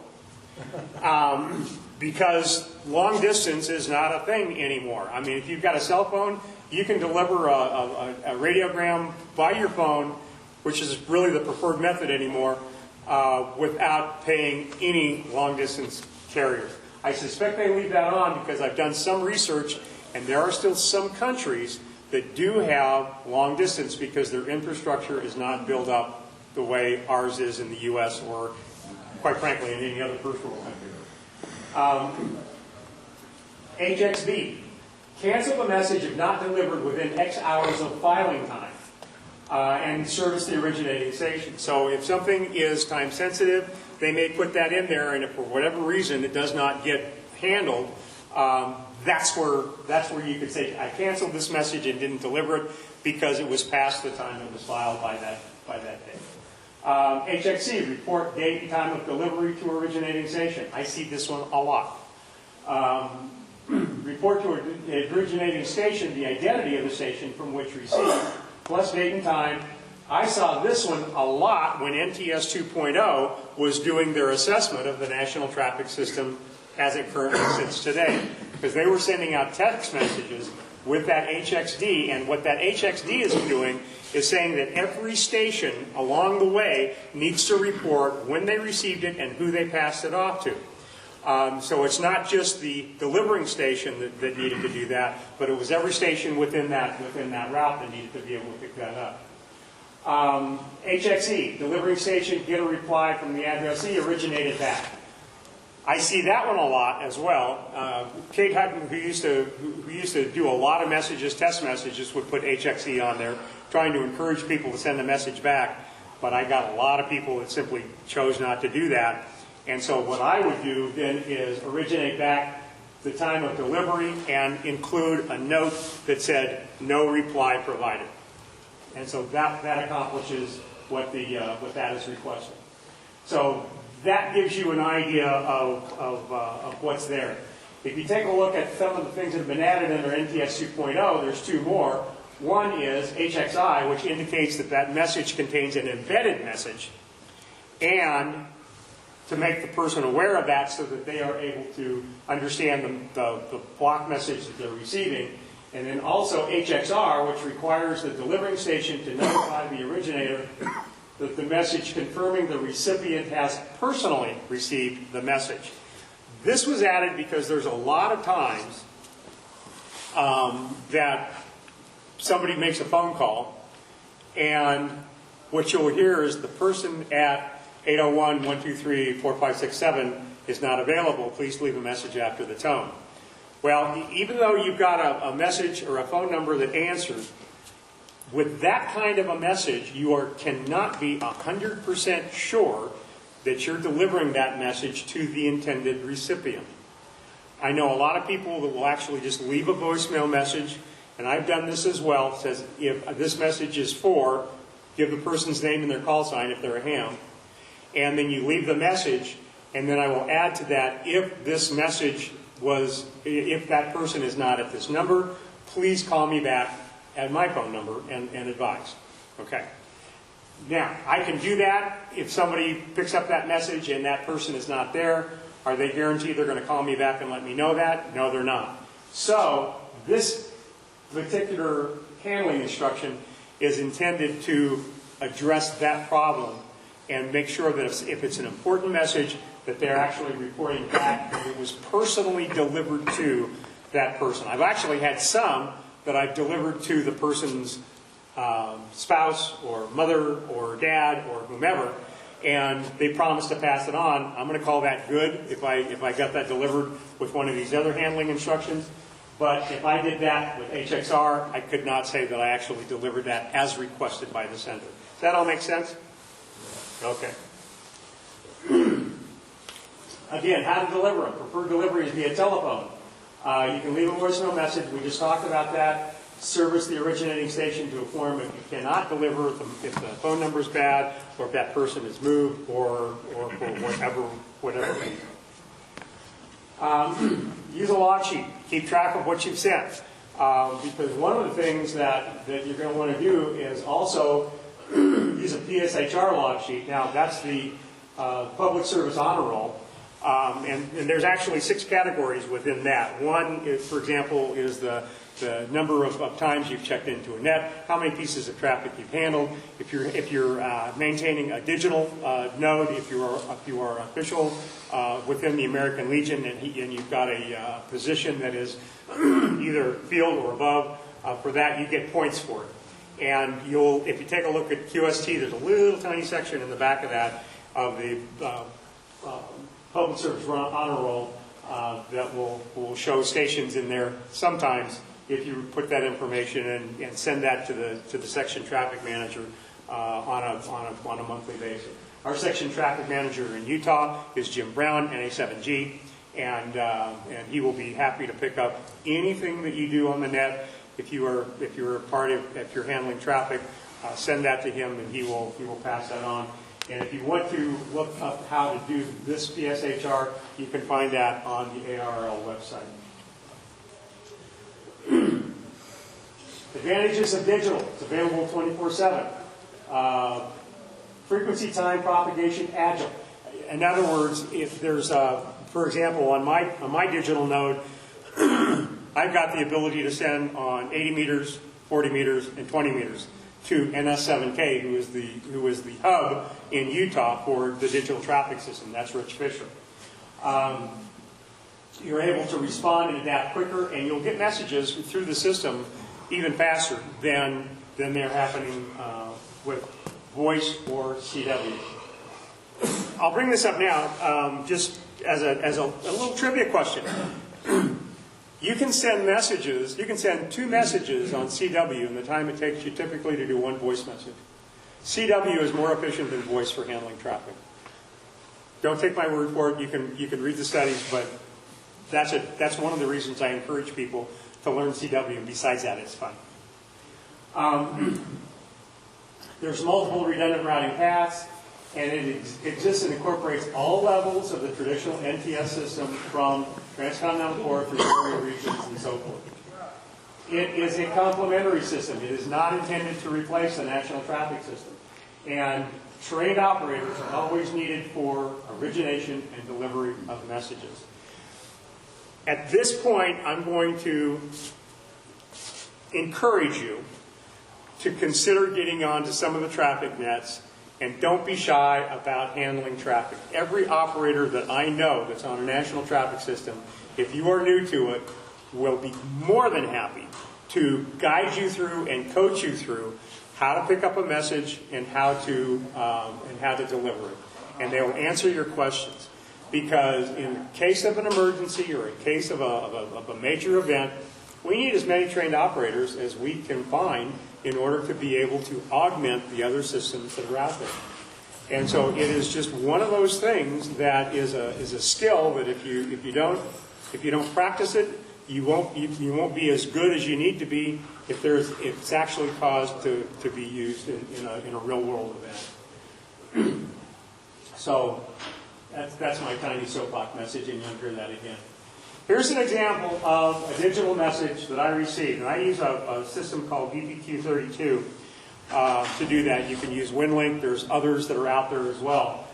Speaker 9: Because long distance is not a thing anymore. I mean, if you've got a cell phone, you can deliver a radiogram by your phone, which is really the preferred method anymore, without paying any long distance carrier. I suspect they leave that on because I've done some research, and there are still some countries that do have long distance because their infrastructure is not built up the way ours is in the U.S. or, quite frankly, in any other first world country. HXB. Cancel the message if not delivered within X hours of filing time and service the originating station. So if something is time sensitive, they may put that in there, and if for whatever reason it does not get handled, that's where you could say, I canceled this message and didn't deliver it because it was past the time it was filed by that date. HXC, report date and time of delivery to originating station. I see this one a lot. Report to originating station the identity of the station from which received, plus date and time. I saw this one a lot when NTS 2.0 was doing their assessment of the national traffic system as it currently sits today. Because they were sending out text messages with that HXD, and what that HXD is doing is saying that every station along the way needs to report when they received it and who they passed it off to. So it's not just the delivering station that needed to do that, but it was every station within that route that needed to be able to pick that up. HXE, delivering station, get a reply from the addressee, originated back. I see that one a lot as well. Kate Hutton, who used to do a lot of messages, test messages, would put HXE on there, trying to encourage people to send the message back. But I got a lot of people that simply chose not to do that. And so what I would do then is originate back the time of delivery and include a note that said no reply provided. And so that accomplishes what that is requesting. So that gives you an idea of what's there. If you take a look at some of the things that have been added under NTS 2.0, there's two more. One is HXI, which indicates that that message contains an embedded message, and to make the person aware of that so that they are able to understand the block message that they're receiving. And then also HXR, which requires the delivering station to notify the originator that the message confirming the recipient has personally received the message. This was added because there's a lot of times that somebody makes a phone call, and what you'll hear is the person at 801-123-4567 is not available. Please leave a message after the tone. Well, even though you've got a message or a phone number that answers, with that kind of a message, you cannot be 100% sure that you're delivering that message to the intended recipient. I know a lot of people that will actually just leave a voicemail message, and I've done this as well. It says, if this message is for, give the person's name and their call sign if they're a ham, and then you leave the message, and then I will add to that, if this message was, if that person is not at this number, please call me back at my phone number and advise. Okay. Now, I can do that if somebody picks up that message and that person is not there. Are they guaranteed they're going to call me back and let me know that? No, they're not. So, this particular handling instruction is intended to address that problem and make sure that if it's an important message, that they're actually reporting back that it was personally delivered to that person. I've actually had some that I've delivered to the person's spouse or mother or dad or whomever, and they promised to pass it on. I'm going to call that good if I got that delivered with one of these other handling instructions. But if I did that with HXR, I could not say that I actually delivered that as requested by the sender. Does that all make sense? Okay. Again, how to deliver them. Preferred delivery is via telephone. You can leave a voicemail message. We just talked about that. Service the originating station to inform if you cannot deliver, if the phone number is bad, or if that person is moved, or for whatever reason. Use a log sheet. Keep track of what you've sent. Because one of the things that you're going to want to do is also use a PSHR log sheet. Now, that's the Public Service Honor Roll. And there's actually 6 categories within that. One, is, for example, is the number of times you've checked into a net, how many pieces of traffic you've handled, if you're maintaining a digital node, if you are official within the American Legion, and you've got a position that is either field or above. For that, you get points for it. And if you take a look at QST, there's a little tiny section in the back of that of the Public Service Honor Roll that will show stations in there sometimes if you put that information in and send that to the section traffic manager on a monthly basis. Our section traffic manager in Utah is Jim Brown, NA7G, and he will be happy to pick up anything that you do on the net. If you're handling traffic, send that to him, and he will pass that on. And if you want to look up how to do this PSHR, you can find that on the ARRL website. Advantages of digital. It's available 24/7. Frequency, time, propagation, agile. In other words, if there's, for example, on my digital node, I've got the ability to send on 80 meters, 40 meters, and 20 meters to NS7K, who is the hub in Utah for the digital traffic system. That's Rich Fisher. You're able to respond and adapt quicker, and you'll get messages through the system even faster than they're happening with voice or CW. I'll bring this up now just as a little trivia question. You can send messages, you can send 2 messages on CW in the time it takes you typically to do 1 voice message. CW is more efficient than voice for handling traffic. Don't take my word for it, you can read the studies, but that's one of the reasons I encourage people to learn CW, and besides that, it's fun. There's multiple redundant routing paths, and it exists and incorporates all levels of the traditional NTS system from transcontinental core through area regions and so forth. It is a complementary system. It is not intended to replace the national traffic system. And trained operators are always needed for origination and delivery of messages. At this point, I'm going to encourage you to consider getting onto some of the traffic nets, and don't be shy about handling traffic. Every operator that I know that's on a national traffic system, if you are new to it, will be more than happy to guide you through and coach you through how to pick up a message and how to deliver it. And they will answer your questions. Because in the case of an emergency or in case of a major event, we need as many trained operators as we can find in order to be able to augment the other systems that are out there. And so it is just one of those things that is a skill that if you don't practice it, you won't be as good as you need to be if it's actually caused to be used in a real world event. So that's my tiny soapbox message, and you'll hear that again. Here's an example of a digital message that I received, and I use a system called VPQ32 to do that. You can use WinLink. There's others that are out there as well.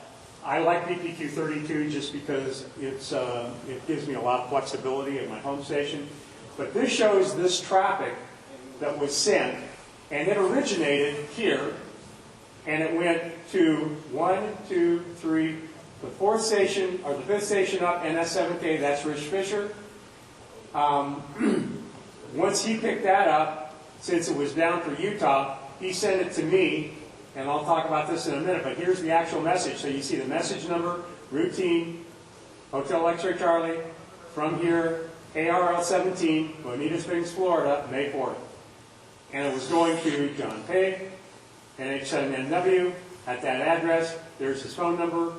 Speaker 9: I like VPQ32 just because it gives me a lot of flexibility at my home station. But this shows this traffic that was sent, and it originated here and it went to 1, 2, 3, the fourth station, or the fifth station up, NS7K, that's Rich Fisher. Once he picked that up, since it was down for Utah, he sent it to me, and I'll talk about this in a minute, but here's the actual message. So you see the message number, routine, Hotel X-Ray Charlie, from here, ARL 17, Bonita Springs, Florida, May 4th. And it was going to John Pay, NH7NW, at that address. There's his phone number,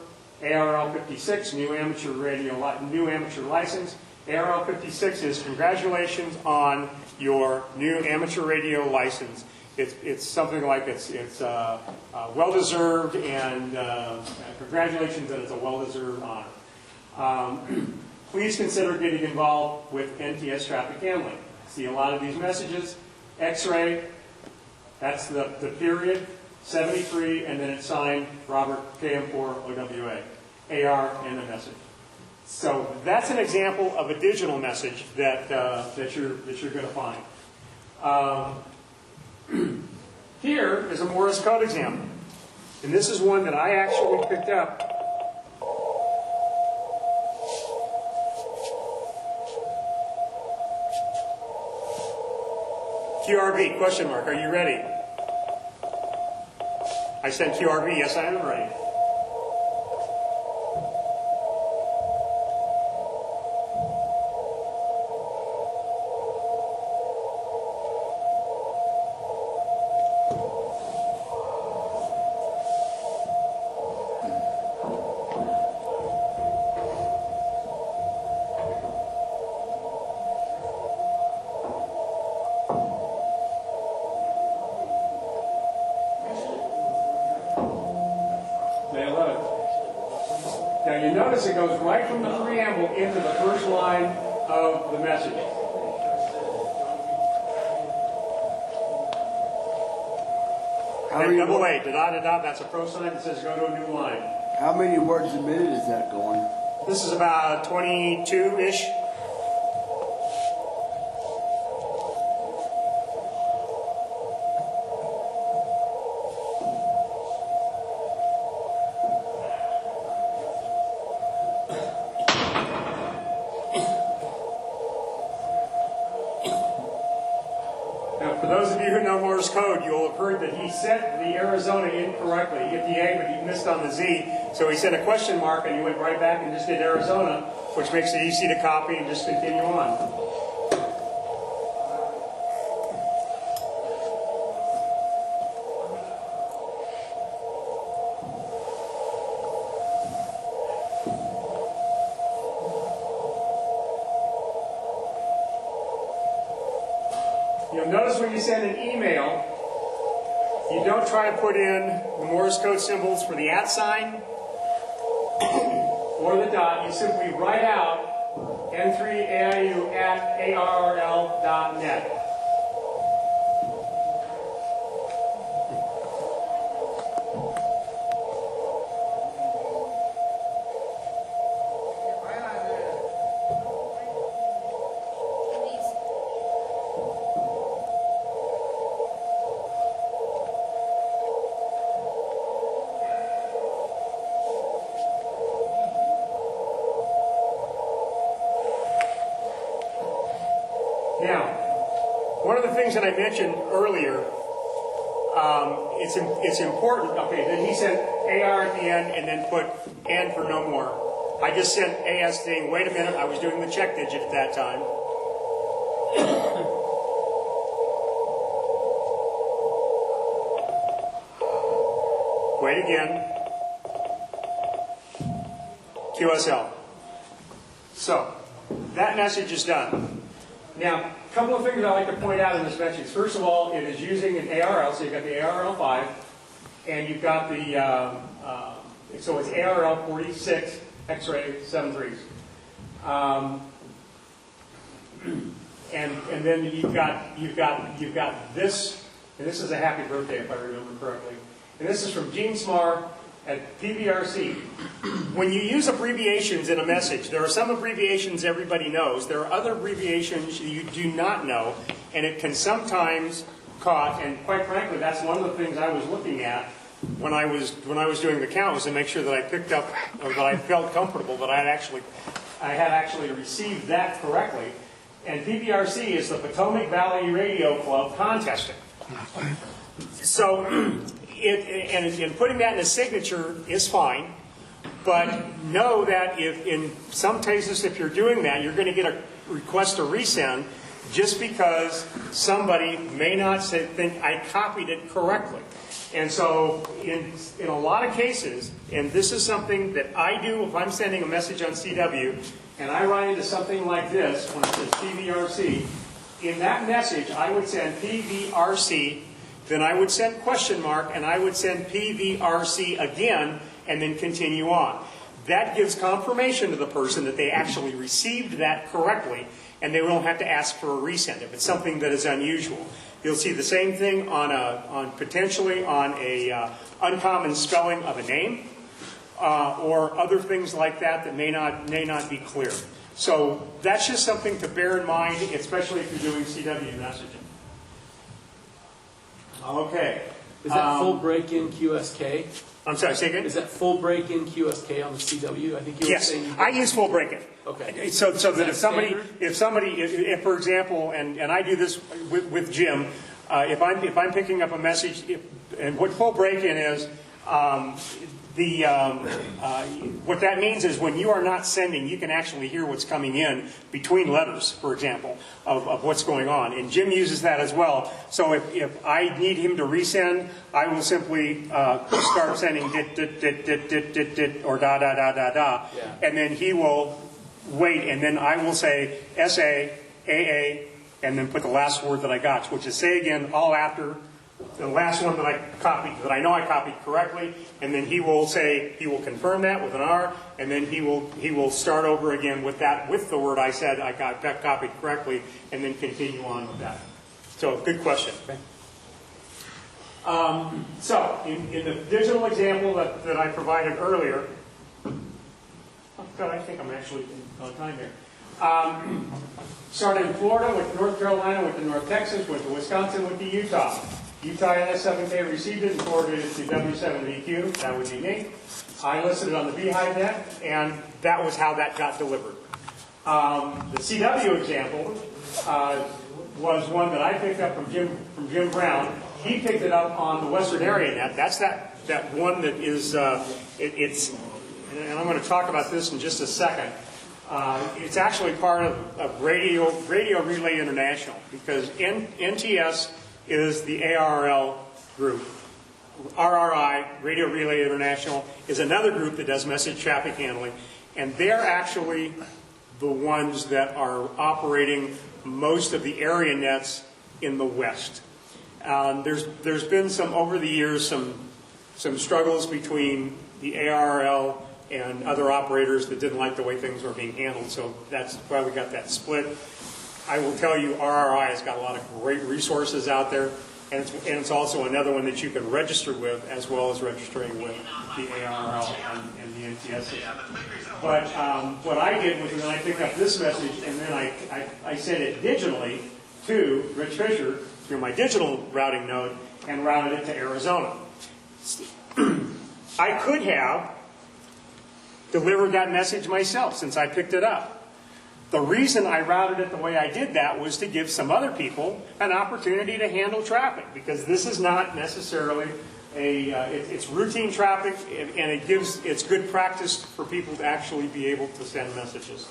Speaker 9: ARL 56, new amateur license. ARL 56 is congratulations on your new amateur radio license. It's something like it's well-deserved, and congratulations that it's a well-deserved honor. Please consider getting involved with NTS traffic handling. See a lot of these messages. X-ray, that's the period, 73, and then it's signed Robert KM4OWA, AR, and the message. So that's an example of a digital message that you're going to find. Here is a Morse code example, and this is one that I actually picked up. QRB, question mark, are you ready? I said QRB, yes I am ready. Now you notice it goes right from the preamble into the first line of the message. And double A, da-da-da-da, that's a pro sign that says go to a new line.
Speaker 7: How many words a minute is that going?
Speaker 9: This is about 22-ish. For those of you who know Morse code, you'll have heard that he set the Arizona incorrectly. He hit the A, but he missed on the Z. So he set a question mark, and he went right back and just did Arizona, which makes it easy to copy and just continue on. You'll notice when you send an email, you don't try to put in the Morse code symbols for the @ sign or the dot. You simply write out n3aiu@arrl.net. Now, one of the things that I mentioned earlier, it's important. Okay, then he sent AR at the end and then put N for no more. I just sent AS saying, wait a minute, I was doing the check digit at that time. Wait again. QSL. So, that message is done. Now, a couple of things I like to point out in this message. First of all, it is using an ARL, so you've got the ARL 5, and you've got the, so it's ARL 46, X-ray 73s. And then you've got this, and this is a happy birthday if I remember correctly. And this is from Gene Smar at PBRC. When you use abbreviations in a message, there are some abbreviations everybody knows. There are other abbreviations you do not know, and it can sometimes cause, and quite frankly, that's one of the things I was looking at when I was doing the count was to make sure that I picked up, or that I felt comfortable that I had actually received that correctly. And PVRC is the Potomac Valley Radio Club contesting. So, and putting that in a signature is fine, but know that if in some cases, if you're doing that, you're going to get a request to resend just because somebody may not think I copied it correctly. And so in a lot of cases, and this is something that I do if I'm sending a message on CW, and I run into something like this when it says PVRC, in that message I would send PVRC, then I would send question mark, and I would send PVRC again, and then continue on. That gives confirmation to the person that they actually received that correctly, and they don't have to ask for a resend if it's something that is unusual. You'll see the same thing on potentially on a uncommon spelling of a name, or other things like that that may not be clear. So that's just something to bear in mind, especially if you're doing CW messaging. Okay.
Speaker 11: Is that full break-in QSK?
Speaker 9: I'm sorry, say again?
Speaker 11: Is that full break-in QSK on the CW? I think you were saying.
Speaker 9: I use full break-in.
Speaker 11: Okay.
Speaker 9: So that if for example, and I do this with Jim, if I'm picking up a message, and what full break-in is, what that means is when you are not sending, you can actually hear what's coming in between letters, for example, of what's going on. And Jim uses that as well. So if I need him to resend, I will simply start sending dit, or da da da da da, and then he will wait, and then I will say SA, AA, and then put the last word that I got, which is say again, all after the last one that I copied, that I know I copied correctly, and then he will say, he will confirm that with an R, and then he will start over again with that, with the word I said I got that copied correctly, and then continue on with that. So, good question. So, in the digital example that I provided earlier, oh God, I think I'm actually on time here. Started in Florida, went to North Carolina, went to North Texas, went to Wisconsin, went to Utah. Utah NS7K received it and forwarded it to W7VQ. That would be me. I listed it on the Beehive net, and that was how that got delivered. The CW example was one that I picked up from Jim Brown. He picked it up on the Western Area net. That's that one that is it's. And I'm going to talk about this in just a second. It's actually part of Radio Relay International, because NTS is the ARRL group. RRI, Radio Relay International, is another group that does message traffic handling, and they're actually the ones that are operating most of the area nets in the West. There's been over the years, some struggles between the ARRL and other operators that didn't like the way things were being handled, so that's why we got that split. I will tell you, RRI has got a lot of great resources out there, and it's also another one that you can register with, as well as registering with the ARRL and the NTS. But what I did was, then I picked up this message, and then I sent it digitally to Rich Fisher through my digital routing node, and routed it to Arizona. I could have delivered that message myself, since I picked it up. The reason I routed it the way I did that was to give some other people an opportunity to handle traffic, because this is not necessarily it's routine traffic, and it's good practice for people to actually be able to send messages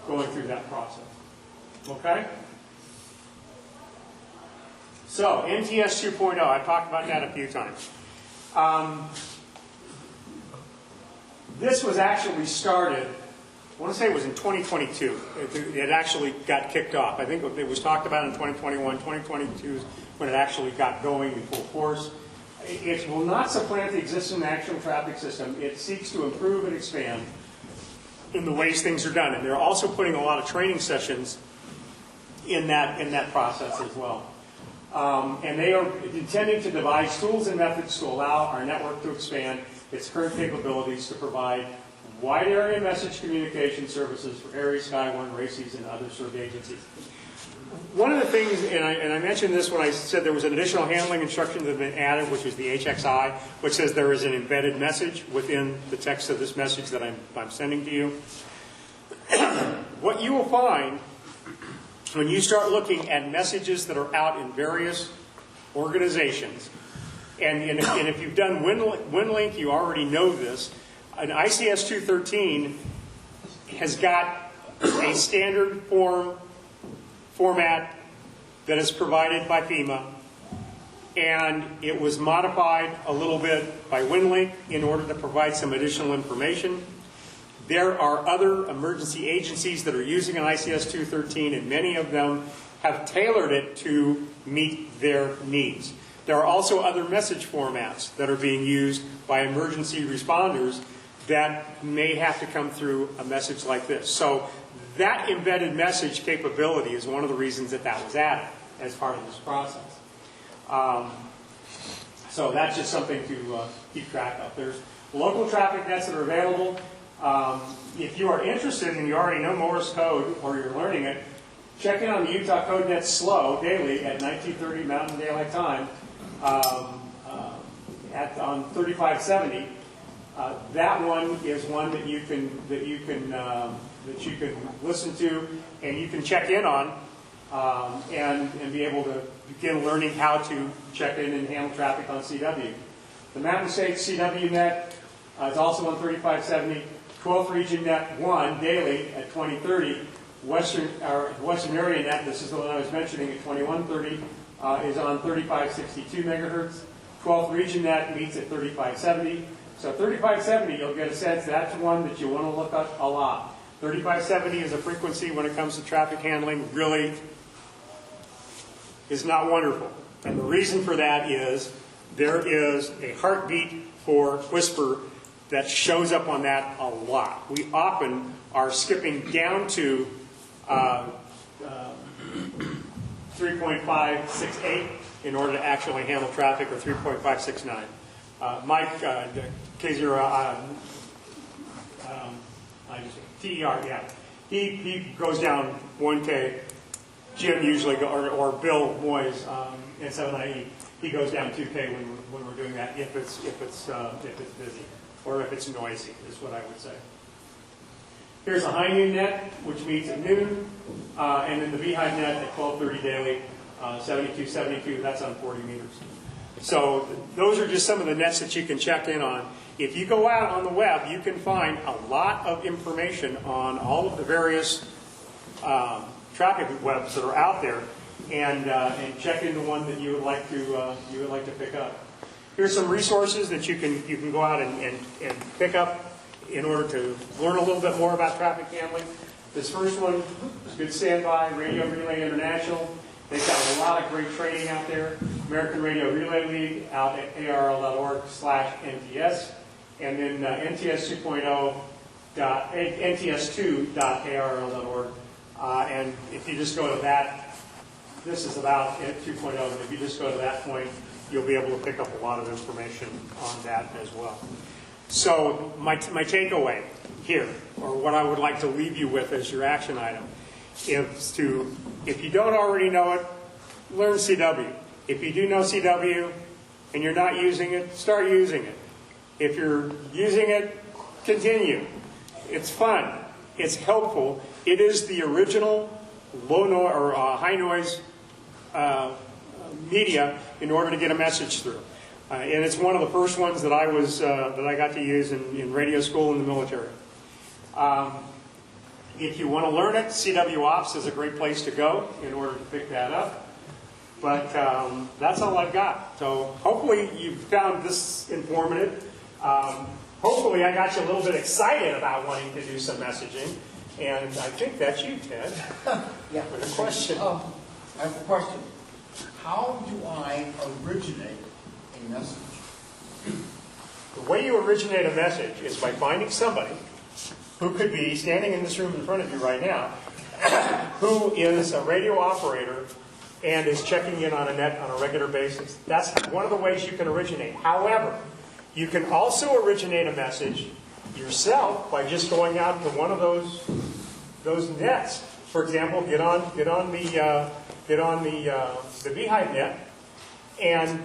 Speaker 9: going through that process. Okay? So, NTS 2.0, I've talked about that a few times. This was actually started, I want to say it was in 2022. It actually got kicked off. I think it was talked about in 2021. 2022 is when it actually got going in full force. It will not supplant the existing national traffic system. It seeks to improve and expand in the ways things are done. And they're also putting a lot of training sessions in that process as well. And they are intending to devise tools and methods to allow our network to expand its current capabilities to provide wide area message communication services for Aries, Sky One, RACES, and other served agencies. one of the things, and I mentioned this when I said there was an additional handling instruction that had been added, which is the HXI, which says there is an embedded message within the text of this message that I'm sending to you. What you will find when you start looking at messages that are out in various organizations, and if you've done WinLink, you already know this, an ICS 213 has got a standard format that is provided by FEMA, and it was modified a little bit by WinLink in order to provide some additional information. There are other emergency agencies that are using an ICS 213, and many of them have tailored it to meet their needs. There are also other message formats that are being used by emergency responders that may have to come through a message like this. So that embedded message capability is one of the reasons that that was added as part of this process. So that's just something to keep track of. There's local traffic nets that are available. If you are interested and you already know Morse code or you're learning it, check in on the Utah CodeNet SLO daily at 1930 Mountain Daylight Time on 3570. That one is one that you can listen to and you can check in on and be able to begin learning how to check in and handle traffic on CW. The Mountain States CW net is also on 3570. 12th Region Net 1 daily at 2030. Western Area Net, this is the one I was mentioning, at 2130 is on 3562 megahertz. 12th Region Net meets at 3570. So 3570, you'll get a sense that's one that you want to look up a lot. 3570 is a frequency when it comes to traffic handling really is not wonderful. And the reason for that is there is a heartbeat for whisper that shows up on that a lot. We often are skipping down to 3.568 in order to actually handle traffic, or 3.569. Mike, K0, TER, yeah. He goes down 1K. Jim usually, or Bill Moyes, N7IE, he goes down 2K when we're doing that, if it's busy. Or if it's noisy, is what I would say. Here's a high noon net, which meets at noon, and then the Beehive net at 12:30 daily, 7272, that's on 40 meters. So those are just some of the nets that you can check in on. If you go out on the web, you can find a lot of information on all of the various traffic webs that are out there, and check in the one that you would like to pick up. Here's some resources that you can go out and pick up in order to learn a little bit more about traffic handling. This first one is Good Standby, Radio Relay International. They've got a lot of great training out there. American Radio Relay League out at arl.org/NTS. And then NTS2.arl.org. And if you just go to that, this is about 2.0, but if you just go to that point, you'll be able to pick up a lot of information on that as well. So my takeaway here, or what I would like to leave you with as your action item, is to, if you don't already know it, learn CW. If you do know CW and you're not using it, start using it. If you're using it, continue. It's fun. It's helpful. It is the original low noise or high noise media in order to get a message through. And it's one of the first ones that I got to use in radio school in the military. If you want to learn it, CW Ops is a great place to go in order to pick that up. But that's all I've got. So hopefully you found this informative. Hopefully I got you a little bit excited about wanting to do some messaging. And I think that's you, Ted.
Speaker 10: Yeah.
Speaker 9: With a question.
Speaker 10: I have a question. How do I originate a message?
Speaker 9: The way you originate a message is by finding somebody who could be standing in this room in front of you right now, who is a radio operator and is checking in on a net on a regular basis. That's one of the ways you can originate. However, you can also originate a message yourself by just going out to one of those nets for example, get on the Beehive net, and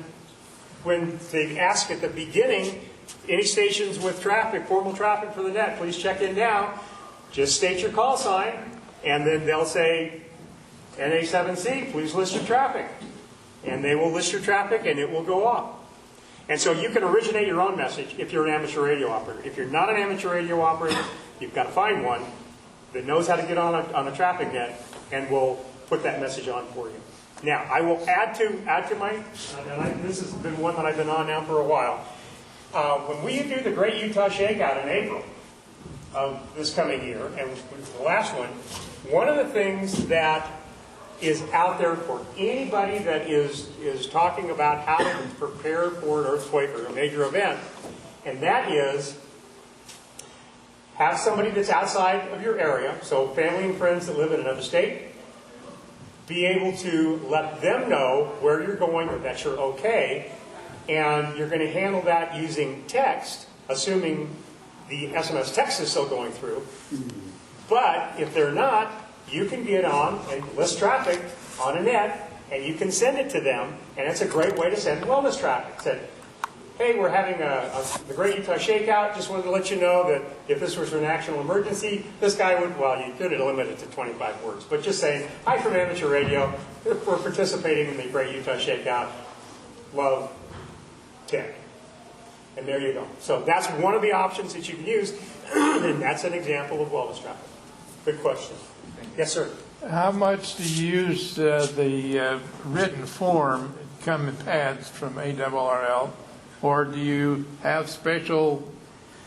Speaker 9: when they ask at the beginning, any stations with traffic, formal traffic for the net, please check in now. Just state your call sign, and then they'll say, NA7C, please list your traffic. And they will list your traffic, and it will go off. And so you can originate your own message if you're an amateur radio operator. If you're not an amateur radio operator, you've got to find one that knows how to get on a traffic net, and will put that message on for you. Now, I will add to my, this has been one that I've been on now for a while. When we do the Great Utah Shakeout in April of this coming year, and the last one of the things that is out there for anybody that is talking about how to prepare for an earthquake or a major event, and that is have somebody that's outside of your area, so family and friends that live in another state, be able to let them know where you're going or that you're okay, and you're going to handle that using text, assuming the SMS text is still going through. But if they're not, you can get on and list traffic on a net, and you can send it to them, and it's a great way to send wellness traffic. Said, hey, we're having the Great Utah Shakeout. Just wanted to let you know that if this was an actual emergency, this guy would, well, you could limit it to 25 words, but just saying, hi from amateur radio. We're participating in the Great Utah Shakeout. Love, Tim. And there you go. So that's one of the options that you can use, and that's an example of wellness traffic. Good question. Yes, sir.
Speaker 12: How much do you use the written form come in pads from ARRL, or do you have special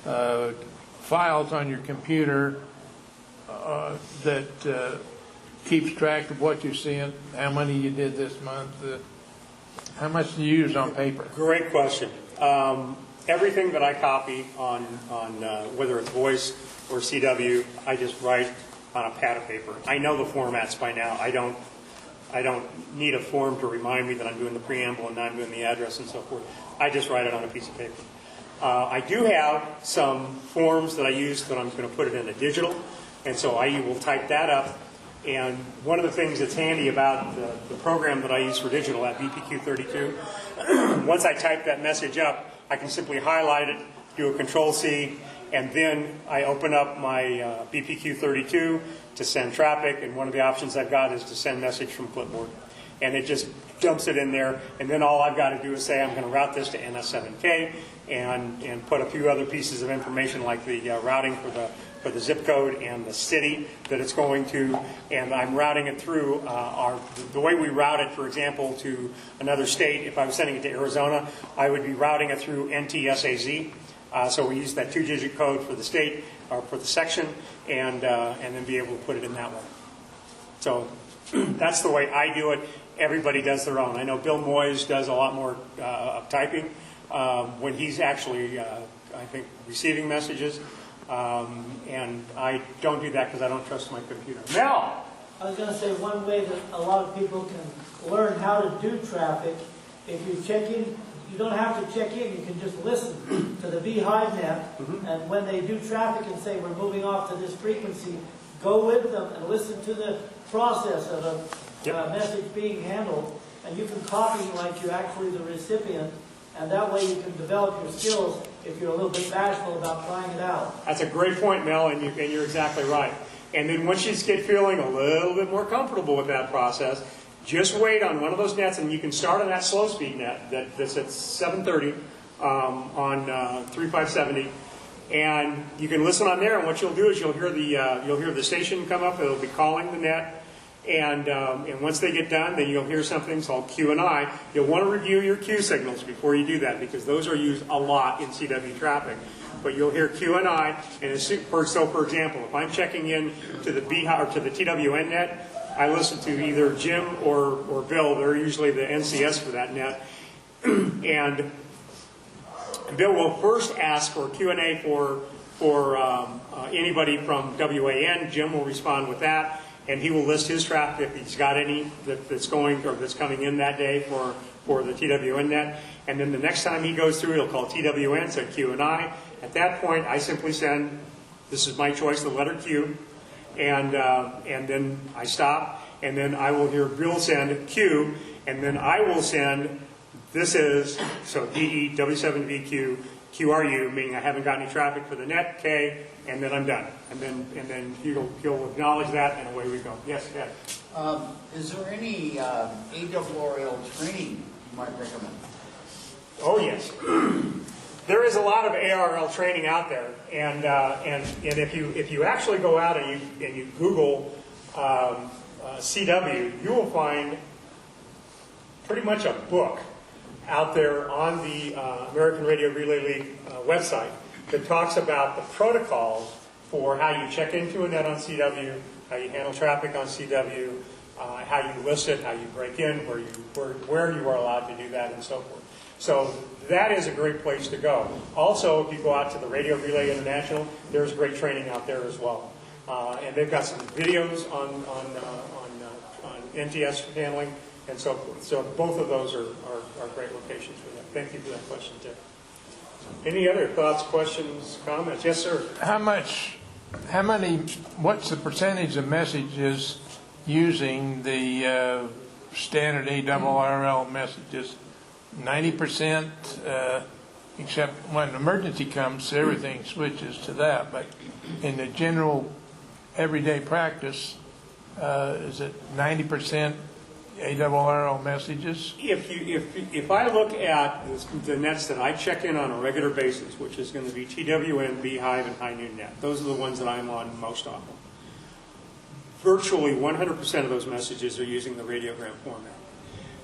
Speaker 12: files on your computer that keeps track of what you're seeing, how many you did this month? How much do you use on paper?
Speaker 9: Great question. Everything that I copy on whether it's voice or CW, I just write on a pad of paper. I know the formats by now. I don't need a form to remind me that I'm doing the preamble and I'm doing the address and so forth. I just write it on a piece of paper. I do have some forms that I use that I'm going to put it in a digital, and so I will type that up. And one of the things that's handy about the program that I use for digital at BPQ32, once I type that message up, I can simply highlight it, do a Control-C, and then I open up my BPQ32 to send traffic, and one of the options I've got is to send message from clipboard. And it just dumps it in there, and then all I've got to do is say I'm going to route this to NS7K and put a few other pieces of information like the routing for the zip code and the city that it's going to, and I'm routing it through the way we route it, for example, to another state. If I was sending it to Arizona, I would be routing it through NTS. So we use that 2-digit code for the state, or for the section, and then be able to put it in that way. So that's the way I do it. Everybody does their own. I know Bill Moyes does a lot more of typing when he's actually, I think, receiving messages. And I don't do that because I don't trust my computer. Mel!
Speaker 8: I was going to say one way that a lot of people can learn how to do traffic, if you check in, you don't have to check in, you can just listen to the Beehive net, and when they do traffic and say we're moving off to this frequency, go with them and listen to the process of a message being handled, and you can copy like you're actually the recipient, and that way you can develop your skills if you're a little bit bashful about trying it out.
Speaker 9: That's a great point, Mel, and you're exactly right. And then once you get feeling a little bit more comfortable with that process, just wait on one of those nets, and you can start on that slow speed net that's at 730 on 3570, and you can listen on there. And what you'll do is you'll hear the station come up. It'll be calling the net. And once they get done, then you'll hear something called Q and I. You'll want to review your Q signals before you do that, because those are used a lot in CW traffic. But you'll hear Q and I, and so for example, if I'm checking in to the Beehive or to the TWN net, I listen to either Jim or Bill. They're usually the NCS for that net, and Bill will first ask for Q and A for anybody from WAN. Jim will respond with that. And he will list his traffic if he's got any that's going or that's coming in that day for the TWN net. And then the next time he goes through, he'll call TWN, so Q and I. At that point, I simply send, this is my choice, the letter Q. and then I stop, and then I will hear Bill send Q, and then I will send, this is, so DE W7VQ, QRU, meaning I haven't got any traffic for the net, K, and then I'm done. And then he'll acknowledge that, and away we go. Yes, Ed.
Speaker 10: Is there any ARRL training you might recommend?
Speaker 9: Oh, yes. There is a lot of ARRL training out there, and if you actually go out and you Google CW, you will find pretty much a book out there on the American Radio Relay League website that talks about the protocols for how you check into a net on CW, how you handle traffic on CW, how you list it, how you break in, where you are allowed to do that, and so forth. So that is a great place to go. Also, if you go out to the Radio Relay International, there's great training out there as well. And they've got some videos on NTS handling and so forth. So both of those are great locations for that. Thank you for that question, Tim. Any other thoughts, questions, comments? Yes, sir.
Speaker 12: What's the percentage of messages using the standard ARRL messages? 90%, except when an emergency comes, everything switches to that. But in the general everyday practice, is it 90% ARRL messages?
Speaker 9: If I look at the nets that I check in on a regular basis, which is going to be TWN, Beehive, and High Noon Net, those are the ones that I'm on most often. Virtually 100% of those messages are using the radiogram format.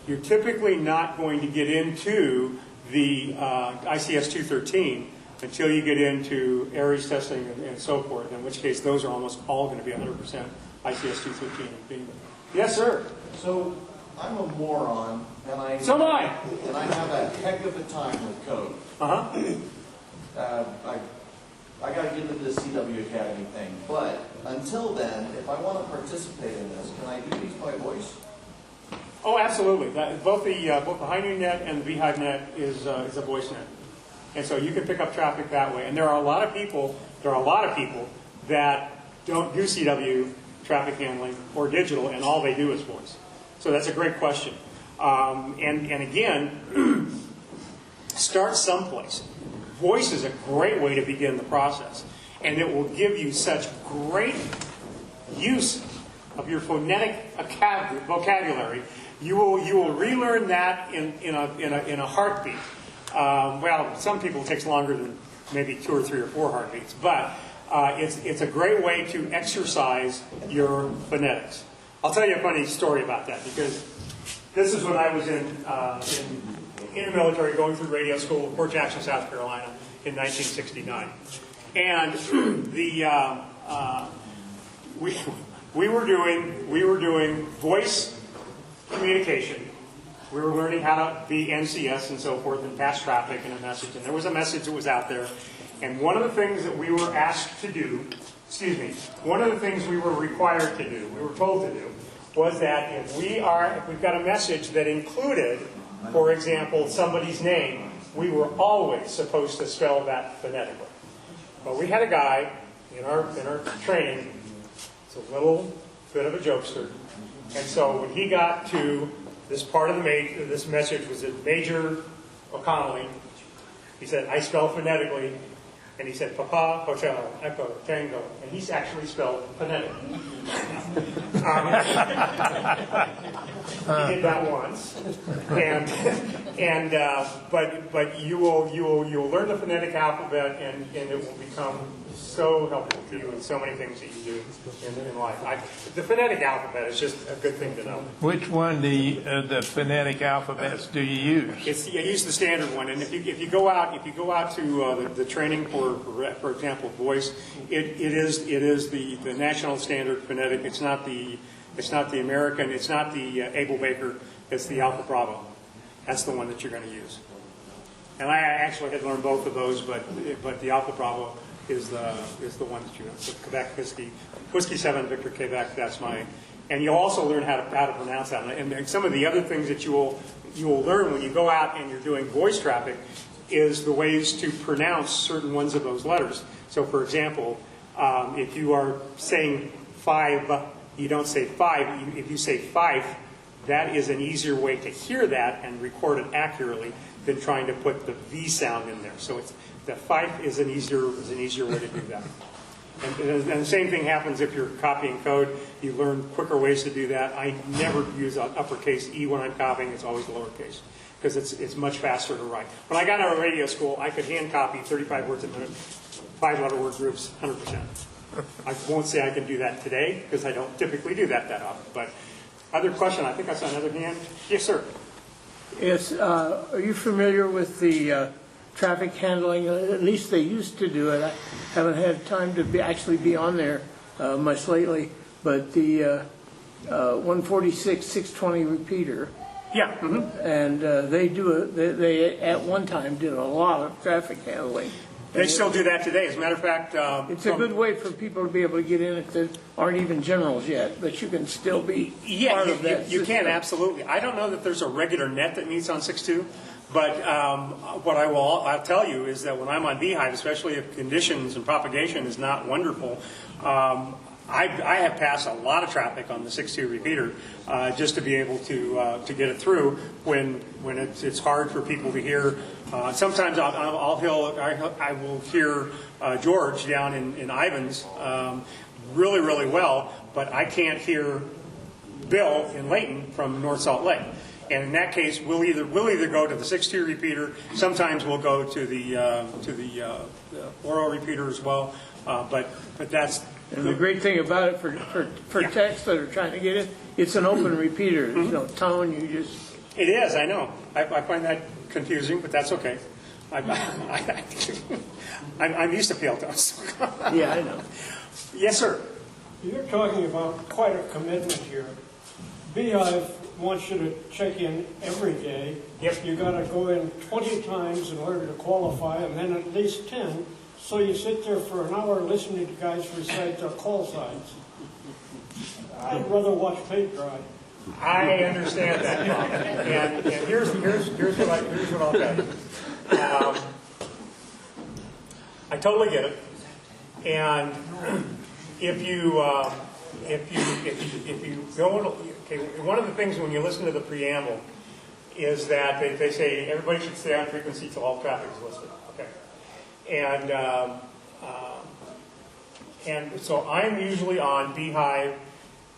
Speaker 9: You're typically not going to get into the ICS 213 until you get into Aries testing and so forth, in which case those are almost all going to be 100% ICS 213. Yes, sir.
Speaker 13: So I'm a moron, and I
Speaker 9: so am I.
Speaker 13: And I have a heck of a time with code. I got to get into the CW Academy thing, but until then, if I want to participate in this, can I do these by voice?
Speaker 9: Oh, absolutely. Both the High Noon Net and the Beehive Net is a voice net, and so you can pick up traffic that way. And there are a lot of people that don't do CW traffic handling or digital, and all they do is voice. So that's a great question. And again, start someplace. Voice is a great way to begin the process, and it will give you such great use of your phonetic vocabulary. You will relearn that in a heartbeat. Well, some people it takes longer than maybe 2 or 3 or 4 heartbeats, but it's a great way to exercise your phonetics. I'll tell you a funny story about that, because this is when I was in the military, going through radio school in Fort Jackson, South Carolina, in 1969, and we were doing voice communication. We were learning how to be NCS and so forth, and pass traffic and a message. And there was a message that was out there. And one of the things that we were asked to do, one of the things we were required to do, we were told to do, was that if we've got a message that included, for example, somebody's name, we were always supposed to spell that phonetically. But we had a guy in our training, it's a little bit of a jokester, and so when he got to this part of this message was a Major O'Connelly, he said, I spell phonetically, and he said, Papa, Hotel, Echo, Tango, and he's actually spelled phonetically. He did that once, but you will learn the phonetic alphabet, and it will become so helpful to you in so many things that you do in life. The phonetic alphabet is just a good thing to know.
Speaker 12: Which one the phonetic alphabets do you use?
Speaker 9: I use the standard one, and if you go out to the training for example, voice, it is the national standard phonetic. It's not the American. It's not the Abel Baker. It's the Alpha Bravo. That's the one that you're going to use. And I actually had learned both of those, but the Alpha Bravo is the one that you know. So Quebec Whiskey 7 Victor Quebec. That's mine. And you'll also learn how to pronounce that. And some of the other things that you will learn when you go out and you're doing voice traffic is the ways to pronounce certain ones of those letters. So, for example, if you are saying 5, you don't say 5. If you say 5, that is an easier way to hear that and record it accurately than trying to put the V sound in there. So it's, the 5 is an easier way to do that. And the same thing happens if you're copying code. You learn quicker ways to do that. I never use an uppercase E when I'm copying. It's always lowercase because it's much faster to write. When I got out of radio school, I could hand copy 35 words a minute, 5-letter word groups, 100%. I won't say I can do that today because I don't typically do that often. But other question? I think I saw another hand. Yes, sir.
Speaker 14: Yes. Are you familiar with the traffic handling? At least they used to do it. I haven't had time to actually be on there much lately. But the 146-620 repeater.
Speaker 9: Yeah. Mm-hmm.
Speaker 14: And they at one time did a lot of traffic handling.
Speaker 9: They still do that today. As a matter of fact,
Speaker 14: it's a good way for people to be able to get in if they aren't even generals yet, but you can still be part of that.
Speaker 9: You can, absolutely. I don't know that there's a regular net that meets on 6.2, but what I'll tell you is that when I'm on Beehive, especially if conditions and propagation is not wonderful, I have passed a lot of traffic on the 6.2 repeater just to be able to get it through when it's hard for people to hear. Sometimes I will hear George down in Ivans really, really well, but I can't hear Bill in Layton from North Salt Lake. And in that case, we'll either go to the 6.2 repeater. Sometimes we'll go to the Oro repeater as well. But that's.
Speaker 14: And the great thing about it for techs that are trying to get it, it's an open repeater. There's no tone. You just.
Speaker 9: It is. I know. I find that confusing, but that's okay. I'm used to PL tones.
Speaker 14: Yeah, I know.
Speaker 9: Yes, sir.
Speaker 15: You're talking about quite a commitment here. Beehive wants you to check in every day.
Speaker 9: Yep.
Speaker 15: You got to go in 20 times in order to qualify, and then at least 10. So you sit there for an hour listening to guys recite their call signs. I'd rather watch paint dry.
Speaker 9: I understand that problem, and here's what I'll tell you. I totally get it, and if you go, okay, one of the things when you listen to the preamble is that they say everybody should stay on frequency till all traffic is listed. Okay. And so I'm usually on Beehive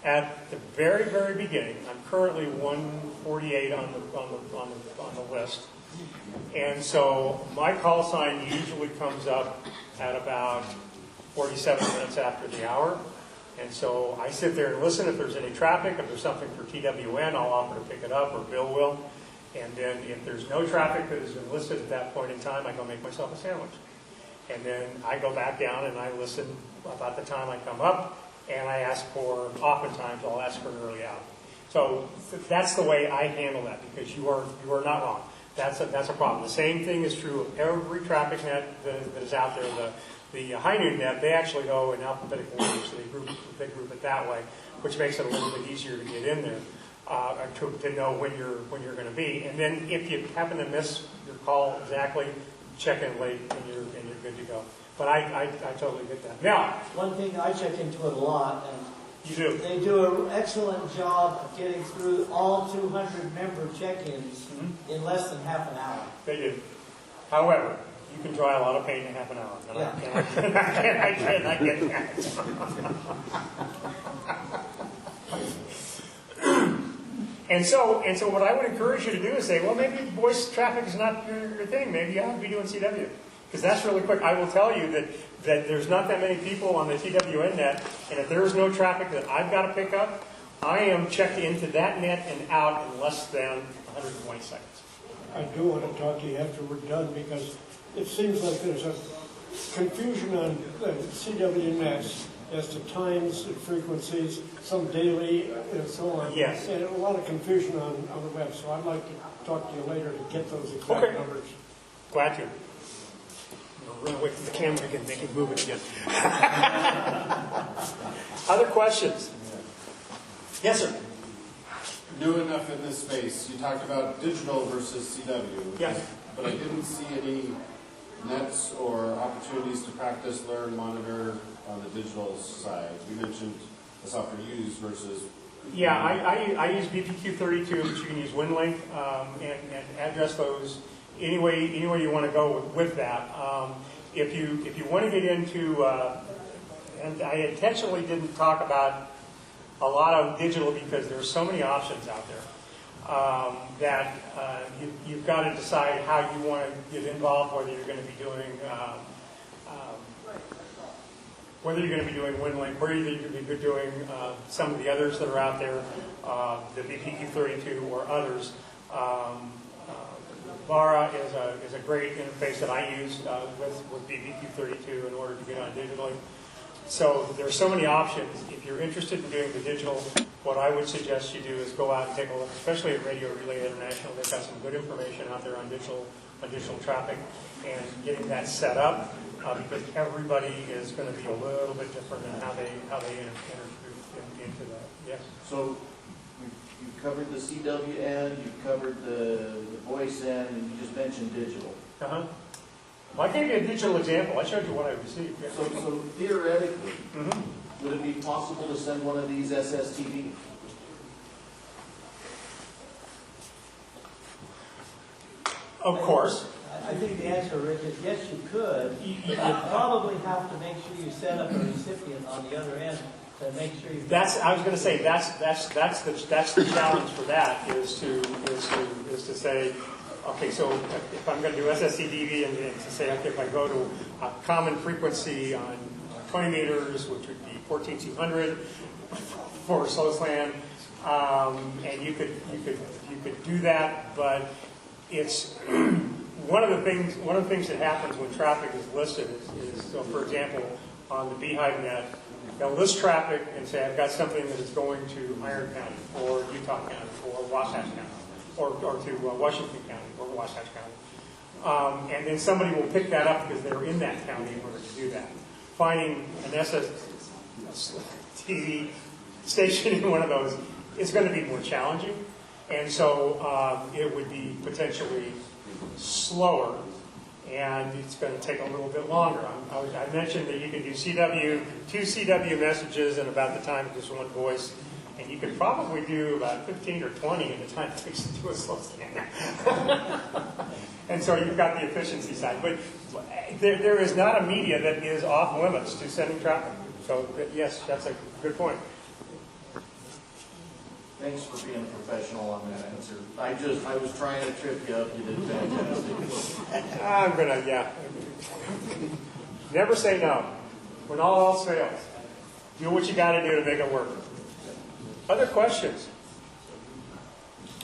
Speaker 9: at the very, very beginning. I'm currently 148 on the list, and so my call sign usually comes up at about 47 minutes after the hour. And so I sit there and listen. If there's any traffic, if there's something for TWN, I'll offer to pick it up, or Bill will. And then if there's no traffic that has been listed at that point in time, I go make myself a sandwich. And then I go back down and I listen about the time I come up, and I ask for, oftentimes I'll ask for an early out. So that's the way I handle that, because you are not wrong. That's a problem. The same thing is true of every traffic net that is out there. The high noon net, they actually go in alphabetical order, so they group it that way, which makes it a little bit easier to get in there, to know when you're going to be. And then if you happen to miss your call exactly, check in late and you're good to go. But I totally get that. Now,
Speaker 8: one thing I check into it a lot, and
Speaker 9: you do.
Speaker 8: They do an excellent job of getting through all 200 member check-ins in less than half an hour.
Speaker 9: They do. However, you can dry a lot of paint in half an hour. And
Speaker 8: Yeah.
Speaker 9: I get that. And so what I would encourage you to do is say, well, maybe voice traffic is not your thing. Maybe you have to be doing CW. Because that's really quick. I will tell you that there's not that many people on the TWN net, and if there is no traffic that I've got to pick up, I am checked into that net and out in less than 120 seconds.
Speaker 15: I do want to talk to you after we're done, because it seems like there's a confusion on CW nets as to times and frequencies, some daily and so on.
Speaker 9: Yes.
Speaker 15: And a lot of confusion on the web. So I'd like to talk to you later to get those exact numbers.
Speaker 9: Glad to. Run away from the camera again, make it move it again. Other questions? Yes, sir.
Speaker 16: New enough in this space. You talked about digital versus CW.
Speaker 9: Yes.
Speaker 16: But I didn't see any nets or opportunities to practice, learn, monitor on the digital side. You mentioned the software you use versus?
Speaker 9: Yeah, I use BPQ32, but you can use WinLink and address those any way you want to go with that. If you want to get into, and I intentionally didn't talk about a lot of digital because there's so many options out there that you've got to decide how you want to get involved, whether you're going to be doing WinLink, whether you're going to be doing some of the others that are out there, the BPQ32 or others. VARA is a great interface that I use with BPQ32 in order to get on digitally. So there's so many options. If you're interested in doing the digital, what I would suggest you do is go out and take a look, especially at Radio Relay International. They've got some good information out there on digital traffic and getting that set up because everybody is going to be a little bit different in how they enter into that. Yes.
Speaker 13: So you've covered the CW end, you've covered the voice end, and you just mentioned digital.
Speaker 9: Uh-huh. Well, I gave you a digital example. I showed you what I received. Yeah.
Speaker 13: So theoretically, would it be possible to send one of these SSTV?
Speaker 9: Of course.
Speaker 8: I think the answer, Rick, is yes, you could. But you probably have to make sure you set up a recipient on the other end to make sure you.
Speaker 9: I was going to say that's the challenge for that is to say, okay, so if I'm going to do SSCDV and to say, okay, if I go to a common frequency on 20 meters, which would be 14200 for slow slant, and you could do that, but it's one of the things that happens when traffic is listed is so for example on the Beehive net, they'll list traffic and say I've got something that is going to Iron County or Utah County or Wasatch County or to Washington County or Wasatch County, and then somebody will pick that up because they're in that county in order to do that. Finding an SSTV station in one of those is going to be more challenging. And so it would be potentially slower, and it's going to take a little bit longer. I mentioned that you can do two CW messages in about the time of just one voice, and you could probably do about 15 or 20 in the time it takes to do a slow scan. And so you've got the efficiency side. But there is not a media that is off limits to sending traffic. So yes, that's a good point.
Speaker 13: Thanks for being a professional on that answer. I was trying to trip you up. You did fantastic.
Speaker 9: I'm gonna, yeah. Never say no. When all else fails, do what you got to do to make it work. Other questions?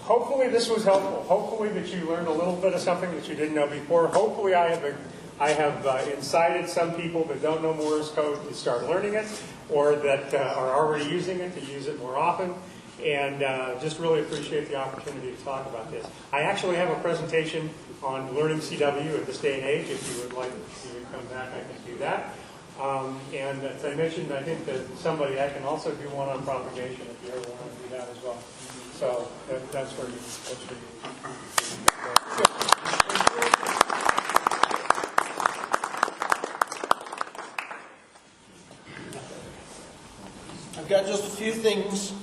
Speaker 9: Hopefully this was helpful. Hopefully that you learned a little bit of something that you didn't know before. Hopefully I have incited some people that don't know Morse code to start learning it, or that are already using it to use it more often. And just really appreciate the opportunity to talk about this. I actually have a presentation on learning CW in this day and age. If you would like to come back, I can do that. And as I mentioned, I think that I can also do one on propagation if you ever want to do that as well. So that's where you.
Speaker 1: I've got just a few things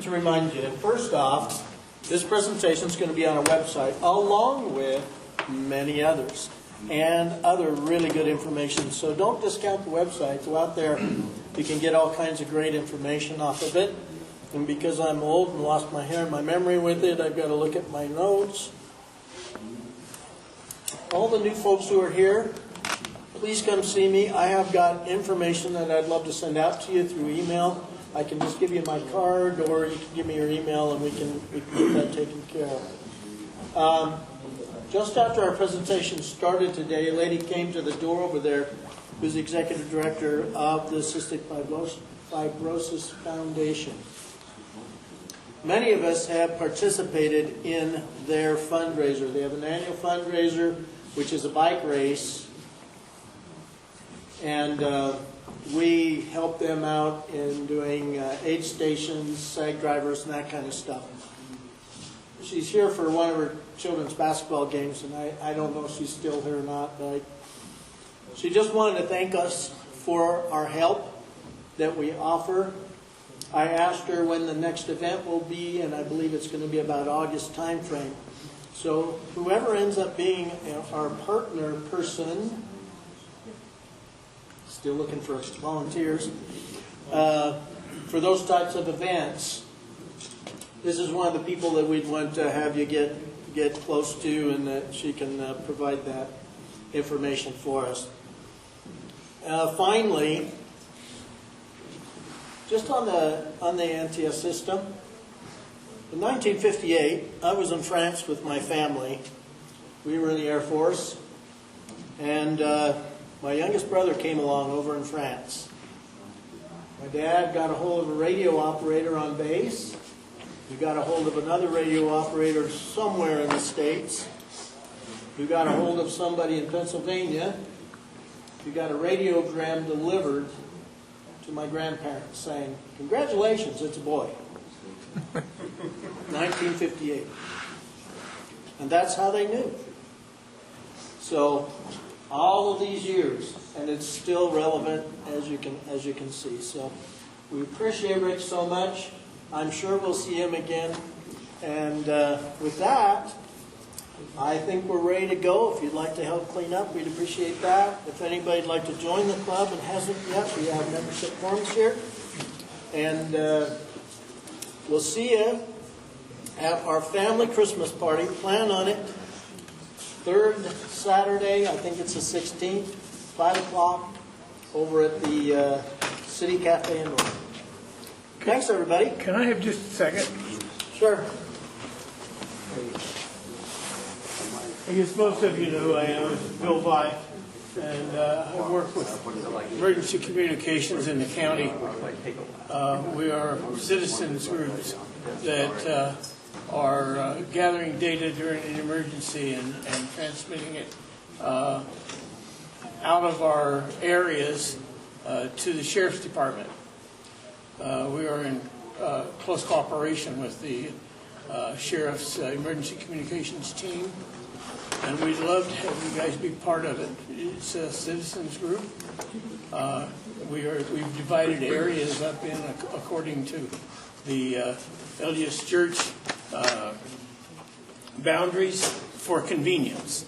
Speaker 1: to remind you. First off, this presentation is going to be on our website along with many others and other really good information. So don't discount the website. Go out there. You can get all kinds of great information off of it. And because I'm old and lost my hair and my memory with it, I've got to look at my notes. All the new folks who are here, please come see me. I have got information that I'd love to send out to you through email. I can just give you my card, or you can give me your email, and we can get that taken care of. Just after our presentation started today, a lady came to the door over there, who's the executive director of the Cystic Fibrosis Foundation. Many of us have participated in their fundraiser. They have an annual fundraiser, which is a bike race, and we help them out in doing aid stations, SAG drivers, and that kind of stuff. She's here for one of her children's basketball games, and I don't know if she's still here or not, but she just wanted to thank us for our help that we offer I asked her when the next event will be, and I believe it's going to be about August time frame. So whoever ends up being our partner person, still looking for volunteers, for those types of events, this is one of the people that we'd want to have you get close to, and that she can provide that information for us. Finally, just on the NTS system, in 1958, I was in France with my family. We were in the Air Force, and my youngest brother came along over in France. My dad got a hold of a radio operator on base. He got a hold of another radio operator somewhere in the States. We got a hold of somebody in Pennsylvania. We got a radiogram delivered to my grandparents saying, "Congratulations, it's a boy." 1958. And that's how they knew. So all of these years, and it's still relevant, as you can see. So we appreciate Rich so much. I'm sure we'll see him again. And with that, I think we're ready to go. If you'd like to help clean up, we'd appreciate that. If anybody'd like to join the club and hasn't yet, we have membership forms here. And we'll see you at our family Christmas party. Plan on it. 3rd Saturday, I think it's the 16th, 5 o'clock, over at the City Cafe in Norton. Thanks, everybody.
Speaker 14: Can I have just a second?
Speaker 1: Sure.
Speaker 14: I guess most of you know who I am. It's Bill Veit, and I work with emergency communications in the county. We are citizens groups that are gathering data during an emergency and transmitting it out of our areas to the Sheriff's Department. We are in close cooperation with the Sheriff's Emergency Communications team, and we'd love to have you guys be part of it. It's a citizens group. We've divided areas up in according to the LDS Church boundaries for convenience,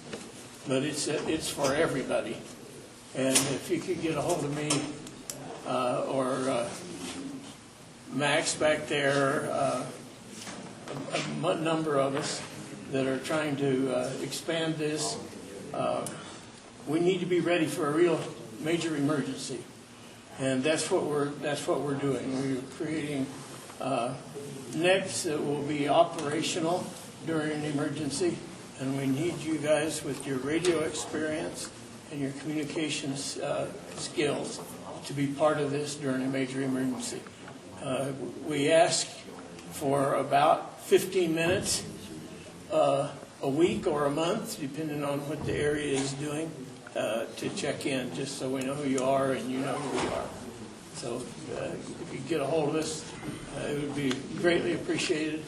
Speaker 14: but it's for everybody. And if you could get a hold of me or Max back there, a number of us that are trying to expand this, we need to be ready for a real major emergency, and that's what we're doing. We're creating nets that will be operational during an emergency, and we need you guys with your radio experience and your communications skills to be part of this during a major emergency. We ask for about 15 minutes a week or a month, depending on what the area is doing, to check in, just so we know who you are and you know who we are. So if you get a hold of us, it would be greatly appreciated.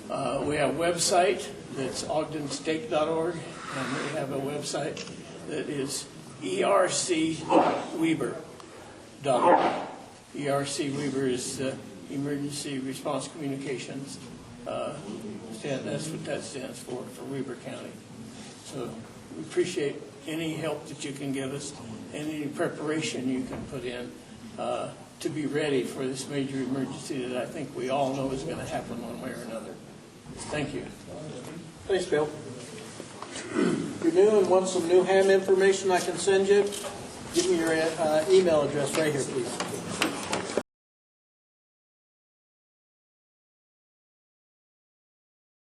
Speaker 14: We have a website that's ogdenstake.org, and we have a website that is ercweber.org. ERC Weber is Emergency Response Communications. That's what that stands for Weber County. So we appreciate any help that you can give us, and any preparation you can put in to be ready for this major emergency that I think we all know is going to happen one way or another. Thank you.
Speaker 1: Thanks, Bill. If you're new and want some new ham information I can send you, give me your email address right here, please.